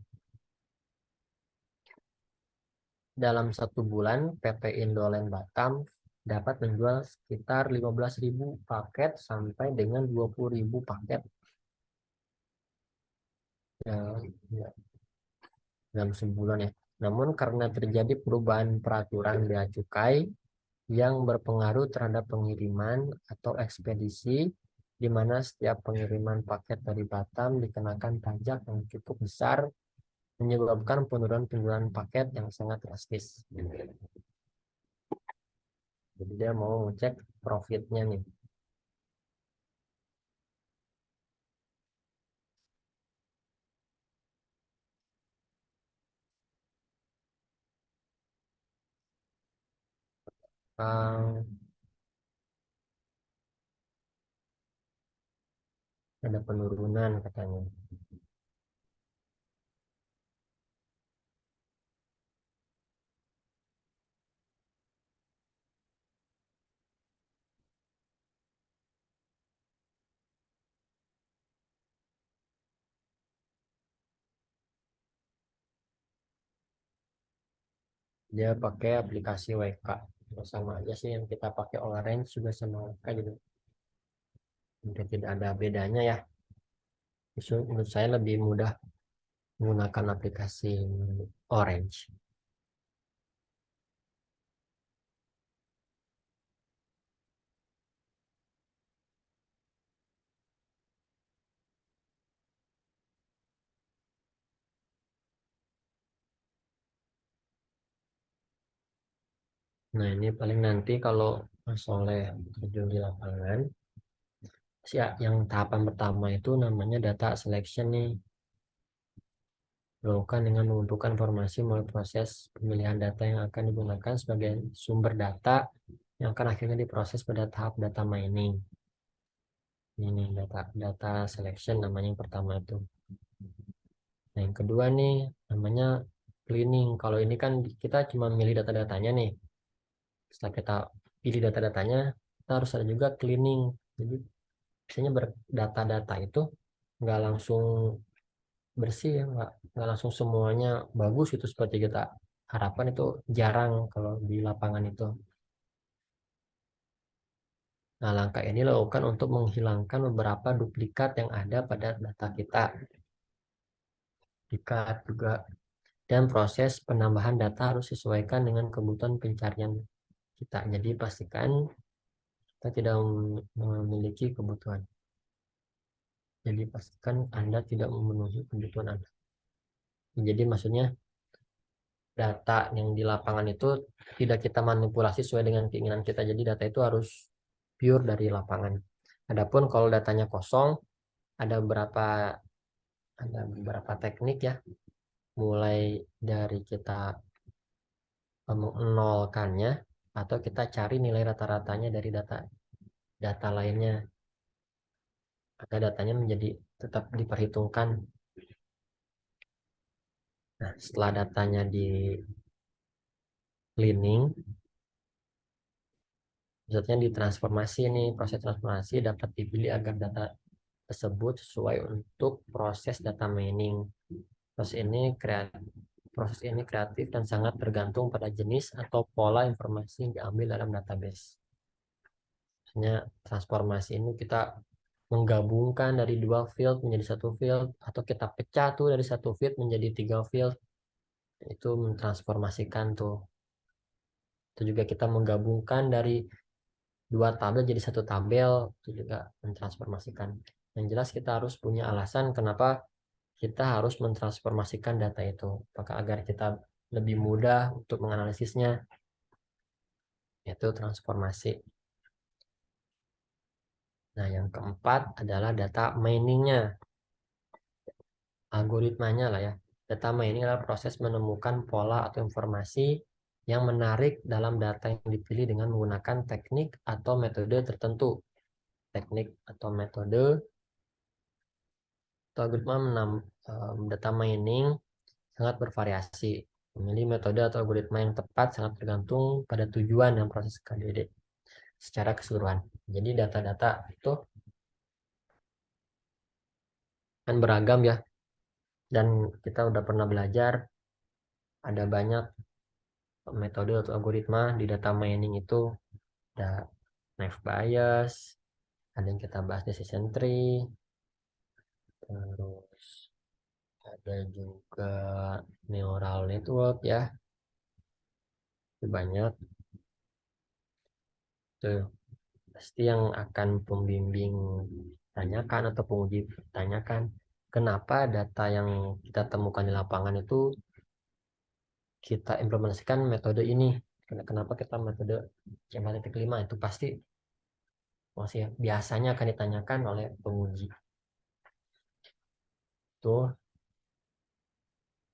Dalam satu bulan, PT Indoland Batam dapat menjual sekitar 15.000 paket sampai dengan 20.000 paket ya, ya, dalam sebulan ya. Namun karena terjadi perubahan peraturan bea cukai yang berpengaruh terhadap pengiriman atau ekspedisi, di mana setiap pengiriman paket dari Batam dikenakan pajak yang cukup besar, menyebabkan penurunan penjualan paket yang sangat drastis. Jadi dia mau ngecek profitnya nih. Ada penurunan katanya. Dia pakai aplikasi WK. Sama aja sih yang kita pakai Orange juga sama WK gitu. Mungkin tidak ada bedanya ya. Justru menurut saya lebih mudah menggunakan aplikasi Orange. Nah, ini paling nanti kalau Mas Soleh terjun di lapangan, ya, yang tahapan pertama itu namanya data selection nih. Dilakukan dengan mengumpulkan informasi melalui proses pemilihan data yang akan digunakan sebagai sumber data yang akan akhirnya diproses pada tahap data mining. Ini data selection namanya yang pertama itu. Nah, yang kedua nih namanya cleaning. Kalau ini kan kita cuma milih data-datanya nih. Setelah kita pilih data-datanya, kita harus ada juga cleaning. Jadi biasanya data-data itu nggak langsung bersih ya, nggak langsung semuanya bagus itu seperti kita harapkan, itu jarang kalau di lapangan itu. Nah, langkah ini dilakukan untuk menghilangkan beberapa duplikat yang ada pada data kita. Duplikat juga. Dan proses penambahan data harus disesuaikan dengan kebutuhan pencarian kita. Jadi pastikan kita tidak memiliki kebutuhan. Jadi pastikan Anda tidak memenuhi kebutuhan Anda. Jadi maksudnya data yang di lapangan itu tidak kita manipulasi sesuai dengan keinginan kita. Jadi data itu harus pure dari lapangan. Adapun kalau datanya kosong, ada beberapa teknik ya. Mulai dari kita menolkannya atau kita cari nilai rata-ratanya dari data lainnya agar datanya menjadi tetap diperhitungkan. Nah, setelah datanya di cleaning, maksudnya ditransformasi, nih proses transformasi dapat dipilih agar data tersebut sesuai untuk proses data mining. Proses ini kreatif dan sangat tergantung pada jenis atau pola informasi yang diambil dalam database. Maksudnya transformasi ini kita menggabungkan dari dua field menjadi satu field, atau kita pecah tuh dari satu field menjadi tiga field, itu mentransformasikan tuh. Itu juga kita menggabungkan dari dua tabel jadi satu tabel, itu juga mentransformasikan. Yang jelas kita harus punya alasan kenapa kita harus mentransformasikan data itu. Apakah agar kita lebih mudah untuk menganalisisnya, yaitu transformasi. Nah, yang keempat adalah data miningnya, algoritmanya lah ya. Data mining adalah proses menemukan pola atau informasi yang menarik dalam data yang dipilih dengan menggunakan teknik atau metode tertentu. Teknik atau metode atau algoritma data mining sangat bervariasi. Memilih metode atau algoritma yang tepat sangat tergantung pada tujuan dan proses KDD secara keseluruhan. Jadi data-data itu kan beragam ya, dan kita udah pernah belajar ada banyak metode atau algoritma di data mining itu. Ada naive Bayes, ada yang kita bahas decision tree, terus ada juga neural network ya, itu banyak tuh. Pasti yang akan pembimbing tanyakan atau penguji tanyakan, kenapa data yang kita temukan di lapangan itu kita implementasikan metode ini, kenapa kita metode C4.5, itu pasti masih biasanya akan ditanyakan oleh penguji tuh.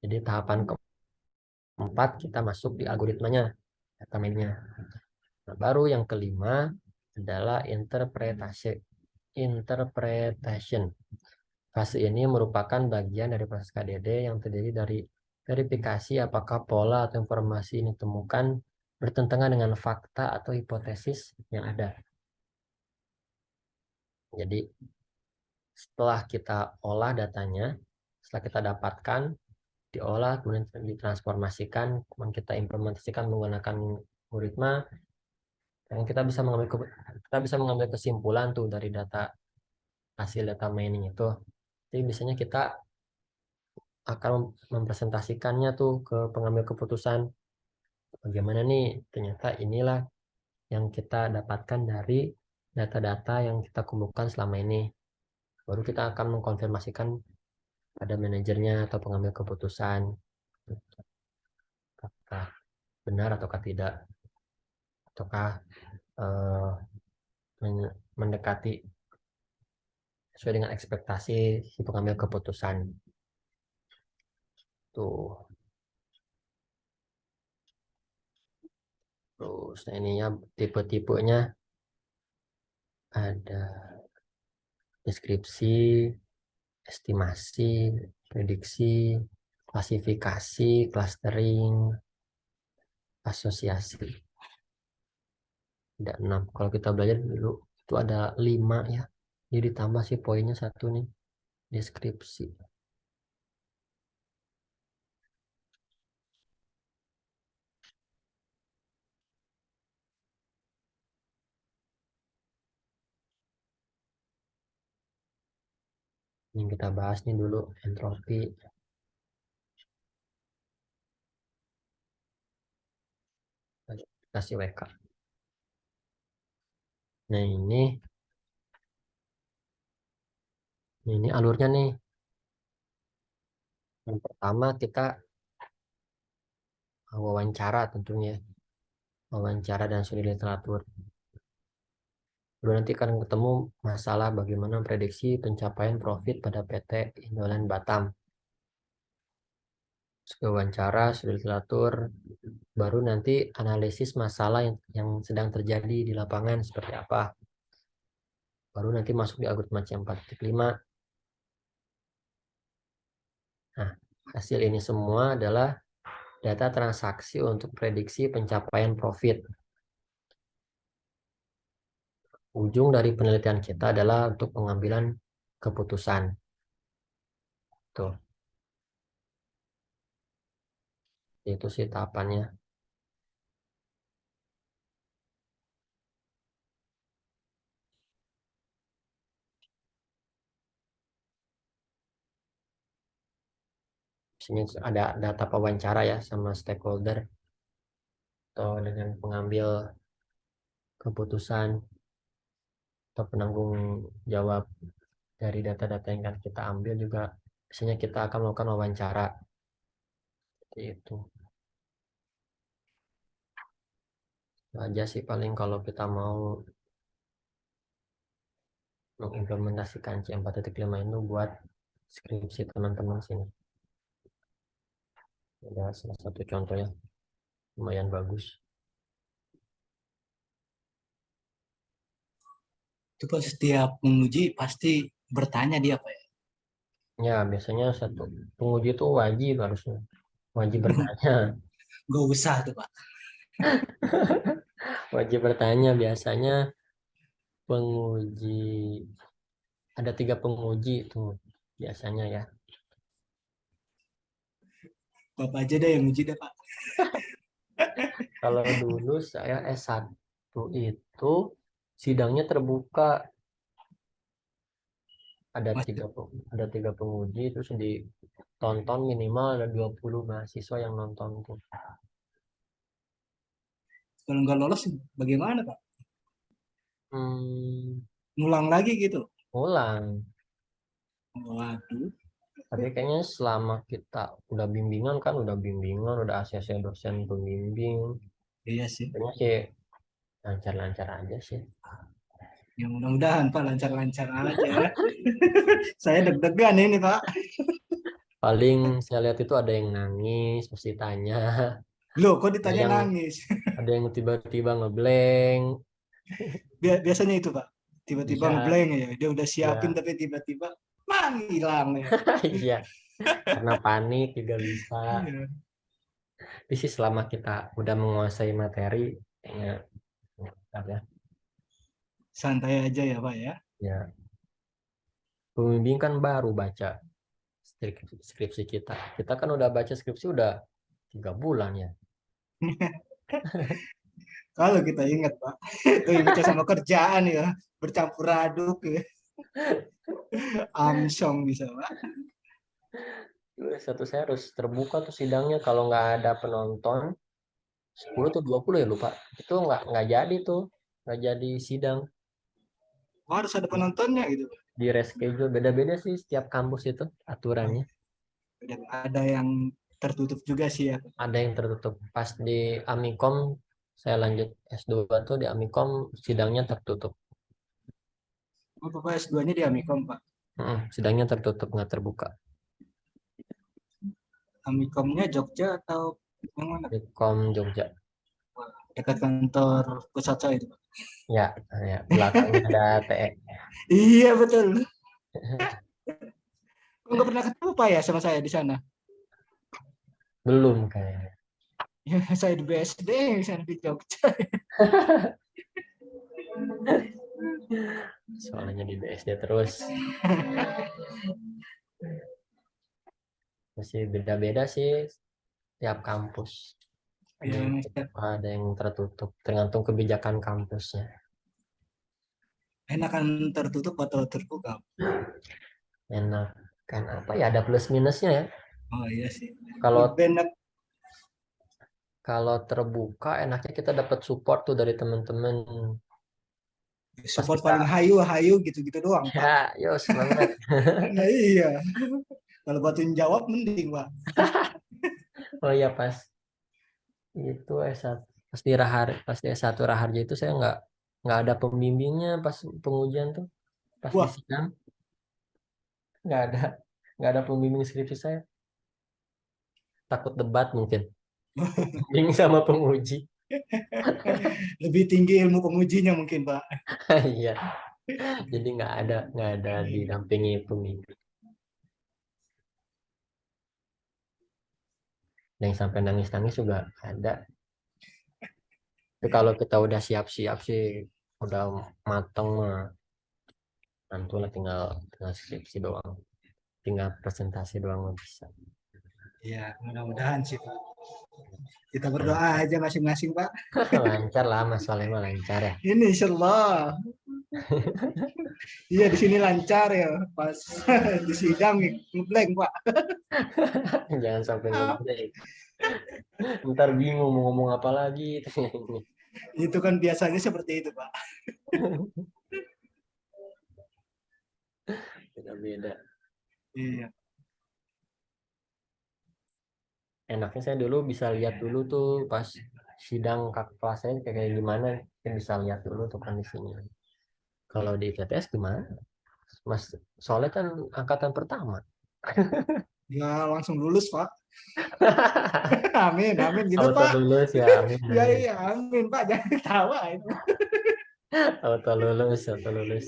Jadi tahapan keempat kita masuk di algoritmanya, data mainnya. Nah, baru yang kelima adalah interpretation. Fase ini merupakan bagian dari proses KDD yang terdiri dari verifikasi apakah pola atau informasi ini ditemukan bertentangan dengan fakta atau hipotesis yang ada. Jadi setelah kita olah datanya, setelah kita dapatkan, diolah, kemudian ditransformasikan, kemudian kita implementasikan menggunakan algoritma, dan kita bisa mengambil kesimpulan tuh dari hasil data mining itu. Jadi biasanya kita akan mempresentasikannya tuh ke pengambil keputusan. Bagaimana nih? Ternyata inilah yang kita dapatkan dari data-data yang kita kumpulkan selama ini. Baru kita akan mengkonfirmasikan pada manajernya atau pengambil keputusan, apakah benar ataukah tidak, ataukah eh, mendekati sesuai dengan ekspektasi si pengambil keputusan. Tuh. Terus nah ini ya tipe-tipenya, ada deskripsi, estimasi, prediksi, klasifikasi, clustering, asosiasi. Ada 6. Kalau kita belajar dulu itu ada 5 ya. Jadi ditambah sih poinnya satu nih, deskripsi. Yang kita bahas nih dulu entropi. Kasih WK. Nah ini alurnya nih. Yang pertama kita wawancara tentunya. Wawancara dan studi literatur. Lalu nanti akan ketemu masalah bagaimana prediksi pencapaian profit pada PT Indoland Batam. Wawancara, studi literatur, baru nanti analisis masalah yang sedang terjadi di lapangan seperti apa. Baru nanti masuk di algoritma C4.5. Nah, hasil ini semua adalah data transaksi untuk prediksi pencapaian profit. Ujung dari penelitian kita adalah untuk pengambilan keputusan. Tuh, itu sih tahapannya. Sini ada data wawancara ya sama stakeholder. atau dengan pengambil keputusan atau penanggung jawab dari data-data yang akan kita ambil juga biasanya kita akan melakukan wawancara. Seperti itu aja sih paling kalau kita mau mengimplementasikan C4.5 itu buat skripsi teman-teman sini. Ada salah satu contohnya lumayan bagus. Itu pas setiap menguji pasti bertanya dia Pak ya. Ya biasanya satu penguji itu wajib harusnya wajib bertanya. Gak usah tuh Pak. Wajib bertanya biasanya penguji ada 3 penguji itu biasanya ya. Bapak aja deh yang uji deh Pak. Kalau dulu saya S1 itu sidangnya terbuka, ada tiga penguji terus ditonton minimal ada 20 mahasiswa yang nonton tuh. Kalau nggak lolos bagaimana Pak? Hmm, Ngulang lagi gitu. ulang. Waduh. Tapi kayaknya selama kita udah bimbingan, udah ACC dosen pembimbing, Iya sih. kayaknya sih lancar-lancar aja sih. Ya mudah-mudahan Pak lancar-lancar aja. Saya deg-degan ini Pak. Paling saya lihat itu ada yang nangis, mesti tanya, Loh kok ada ditanya yang nangis? tiba-tiba ngeblank, Biasanya itu Pak. Tiba-tiba bisa ngeblank ya. Dia udah siapin ya, tapi tiba-tiba mang hilang ya. iya, karena panik juga bisa. Iya. Tapi sih selama kita udah menguasai materi, kayaknya ya, Santai aja ya Pak ya. ya pembimbing kan baru baca skripsi kita. Kita kan udah baca skripsi udah 3 bulan ya. Kalau kita ingat Pak. Itu baca sama kerjaan ya. Bercampur aduk ya. Amsyong bisa Pak. Satu saya harus terbuka tuh sidangnya kalau nggak ada penonton 10 atau 20 ya lupa. Itu nggak jadi tuh, nggak jadi sidang. Wah, harus ada penontonnya gitu. Di reschedule beda-beda sih setiap kampus itu aturannya. Ada yang tertutup juga sih ya. Ada yang tertutup. Pas di Amikom saya lanjut S2 tuh di Amikom sidangnya tertutup. Oh, Bapak S2-nya di Amikom, Pak. Sidangnya tertutup nggak terbuka. Amikomnya Jogja atau yang mana? Amikom Jogja. Dekat kantor pusat saya itu, Pak. Ya, ya belakangnya ada TE. Iya, betul. Kok nggak pernah ketemu, Pak, ya, sama saya di sana? Belum kayaknya. Ya, saya di BSD, di sana di Jogja. Soalnya di BSD terus. Masih beda-beda sih tiap kampus. Ada yang Ya, terbuka, ada yang tertutup, tergantung kebijakan kampusnya. enakan tertutup atau terbuka? Enak kan apa ya ada plus minusnya ya. Oh iya sih. Kalau Lebih enak kalau terbuka enaknya kita dapat support tuh dari teman-teman. Pas support kita paling hayu gitu-gitu doang, Pak. ya, yo semangat. Nah, iya. Kalau bantuin jawab mending, Pak. Oh ya pas itu S1 pas di S1 Raharja itu saya nggak ada pembimbingnya pas pengujian tuh pas di Wah, sidang nggak ada nggak ada pembimbing skripsi saya takut debat mungkin pembimbing sama penguji. lebih tinggi ilmu pengujinya mungkin, Pak. Iya jadi nggak ada didampingi pembimbing yang sampai nangis-nangis juga ada. Tapi kalau kita udah siap-siap sih udah mateng mah nanti lah tinggal skripsi doang tinggal presentasi doang mah bisa. Ya, mudah-mudahan sih, Pak. Kita berdoa aja masing-masing, Pak. Lancar lah masalahnya mah lancar ya. Ini insya Allah. Iya, di sini lancar ya. Pas di sidang ngeblank, Pak. Jangan sampai ngeblank. Ntar bingung mau ngomong apa lagi. Itu kan biasanya seperti itu, Pak. Beda-beda. Iya. Enaknya saya dulu bisa lihat dulu tuh pas sidang kakak kelas saya kayak gimana, saya bisa lihat dulu tuh kondisinya. Kalau di ITTS gimana? Mas, soalnya kan angkatan pertama. Ya langsung lulus, Pak. Amin, amin gitu, Auto Pak. lulus ya, amin, Ya amin. iya, amin, Pak. Jangan ketawa itu. Auto lulus, auto lulus.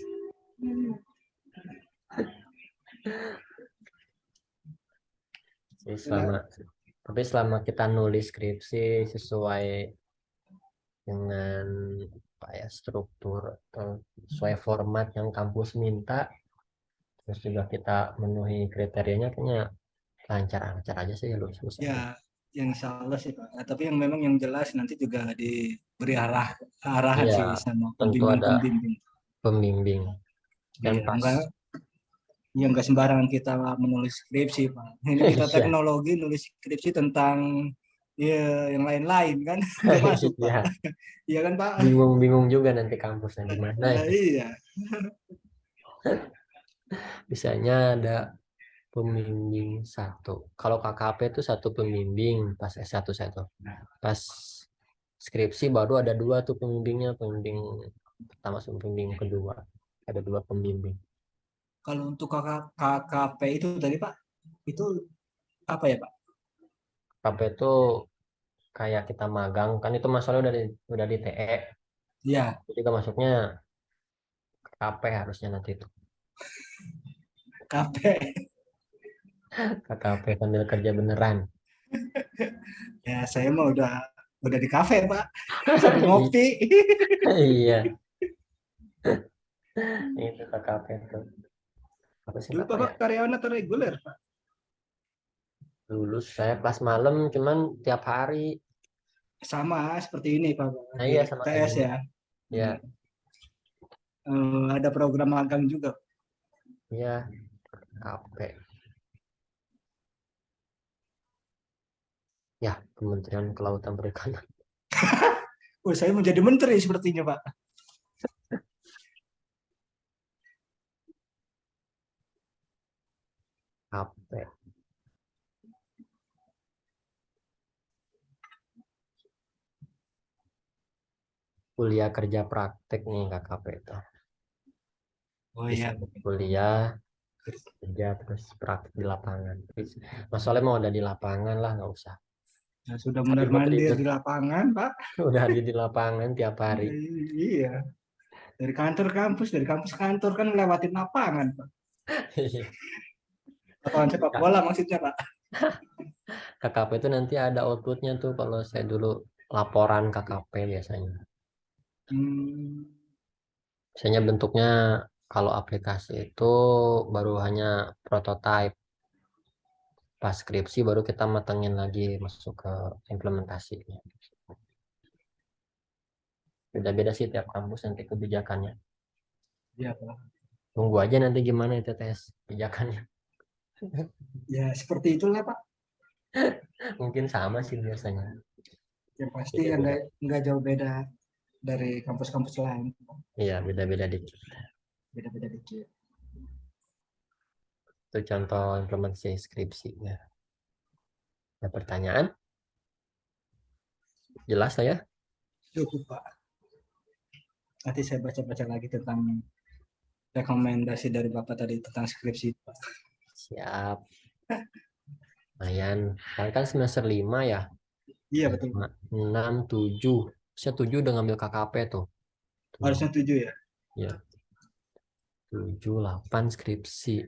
Jadi Nah, selama kita nulis skripsi sesuai dengan apa ya, struktur atau sesuai format yang kampus minta, terus juga kita memenuhi kriterianya, kayaknya lancar-lancar aja sih, lulus aja. ya yang insya Allah sih, Pak. Tapi yang memang yang jelas nanti juga diberi arahan Iya, sih sama tentu ada pembimbing-pembimbing. pembimbing. Dan Iya, pas enggak sembarangan kita menulis skripsi, Pak. Ini kita iya, teknologi nulis skripsi tentang ya yang lain-lain kan nggak masuk, Pak. iya, Iya kan, Pak? bingung-bingung juga nanti kampusnya di mana Nah, itu. iya. Bisanya ada pembimbing satu. Kalau KKP itu satu pembimbing pas S1 saya tuh. Pas skripsi baru ada dua tuh pembimbingnya, pembimbing pertama sama pembimbing kedua. Ada dua pembimbing. Kalau untuk KKP itu tadi, Pak, itu apa ya, Pak? KKP itu kayak kita magang, kan itu masalahnya udah di TE. Iya, Jadi kan masuknya KKP harusnya nanti itu. KP. KKP sambil kerja beneran. Ya, saya mah udah di kafe, Pak. Sambil ngopi. Iya, itu KKP itu. Apa sih Dulu apa Bapak ya? karyawan atau reguler, Pak? Lulus saya kelas malam cuman tiap hari. Sama seperti ini, Pak, Nah di iya sama kayak TS gini. ya. Ya, Hmm. Ada program magang juga. iya KP. Ya, Kementerian Kelautan Perikanan. Oh, saya menjadi menteri sepertinya, Pak. KP. Kuliah kerja praktek nih KKP itu. Oh Bisa iya, kuliah, kerja, terus praktek di lapangan. Terus, masalahnya mau ada di lapangan lah, nggak usah. ya, sudah benar mandir Ribet-ribet. di lapangan, Pak. Udah ada di lapangan tiap hari. Iya, dari kantor kampus, dari kampus kantor kan lewatin lapangan, Pak. Lapangan sepak bola maksudnya, Pak. KKP itu nanti ada outputnya tuh, kalau saya dulu laporan KKP biasanya. Hmm, Biasanya bentuknya kalau aplikasi itu baru hanya prototype. Pas skripsi baru kita matengin lagi masuk ke implementasinya. Beda-beda sih tiap kampus nanti kebijakannya. iya, Pak. Tunggu aja nanti gimana itu tes kebijakannya. Ya, seperti itulah, Pak. Mungkin sama sih biasanya. Yang pasti Beda-beda. nggak jauh beda dari kampus-kampus lain. Iya, beda-beda dikit. Beda-beda dikit. Itu contoh implementasi skripsinya. Ada pertanyaan? Jelas saya? Cukup, Pak. Nanti saya baca-baca lagi tentang rekomendasi dari Bapak tadi tentang skripsi, Pak. Siap. Lumayan. Sekarang kan semester 5 ya. Iya, betul, Pak. 5, 6, 7. Saya 7 udah ngambil KKP tuh. Harusnya 7 ya. Ya, 7, 8 skripsi.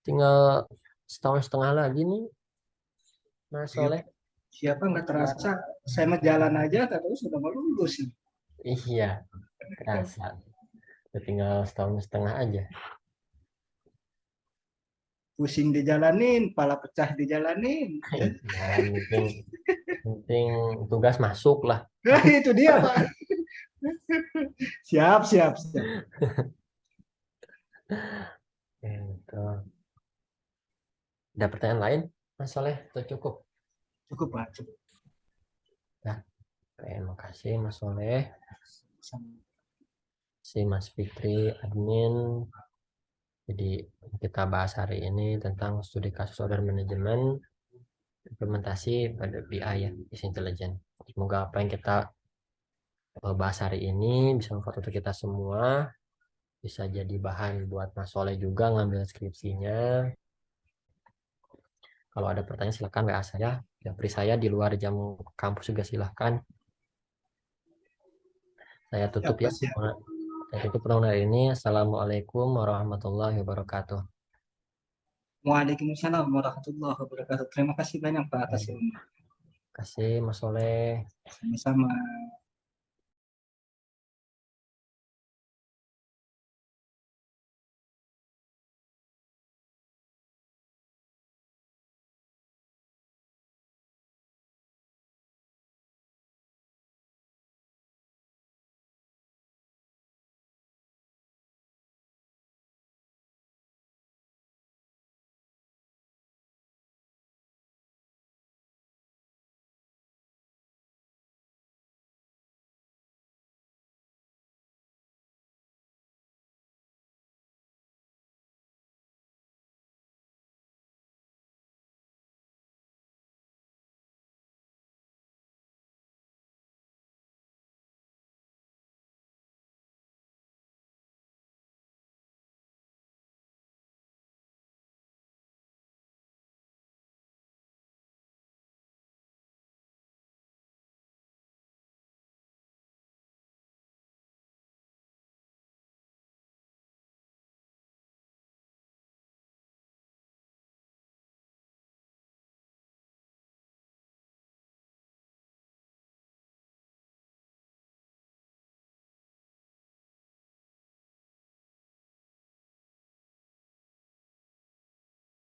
Tinggal setahun setengah lagi nih, Mas Iya, Soleh. siapa nggak terasa saya mah jalan aja terus sudah mau lulus. Iya, kerasa. Udah tinggal setahun setengah aja. Pusing dijalanin, pala pecah dijalanin. Jalan penting tugas masuk lah. Nah, itu dia, Pak. Siap, siap, siap. Gitu. Ada pertanyaan lain, Mas Soleh? Itu cukup. Cukup Pak, cukup. Terima kasih Mas Soleh, Sama. si Mas Fikri, admin. Jadi kita bahas hari ini tentang studi kasus order management implementasi pada BI ya, Business Intelligence. Semoga apa yang kita bahas hari ini bisa membantu untuk kita semua, bisa jadi bahan buat Mas Soleh juga ngambil skripsinya. Kalau ada pertanyaan silakan WA saya. Japri saya di luar jam kampus juga silakan. Saya tutup ya. Siap. Saya tutup pertemuan hari ini. Assalamualaikum warahmatullahi wabarakatuh. Waalaikumsalam warahmatullahi wabarakatuh. Terima kasih banyak Pak atas ilmunya. Terima kasih Mas Soleh. Sama-sama.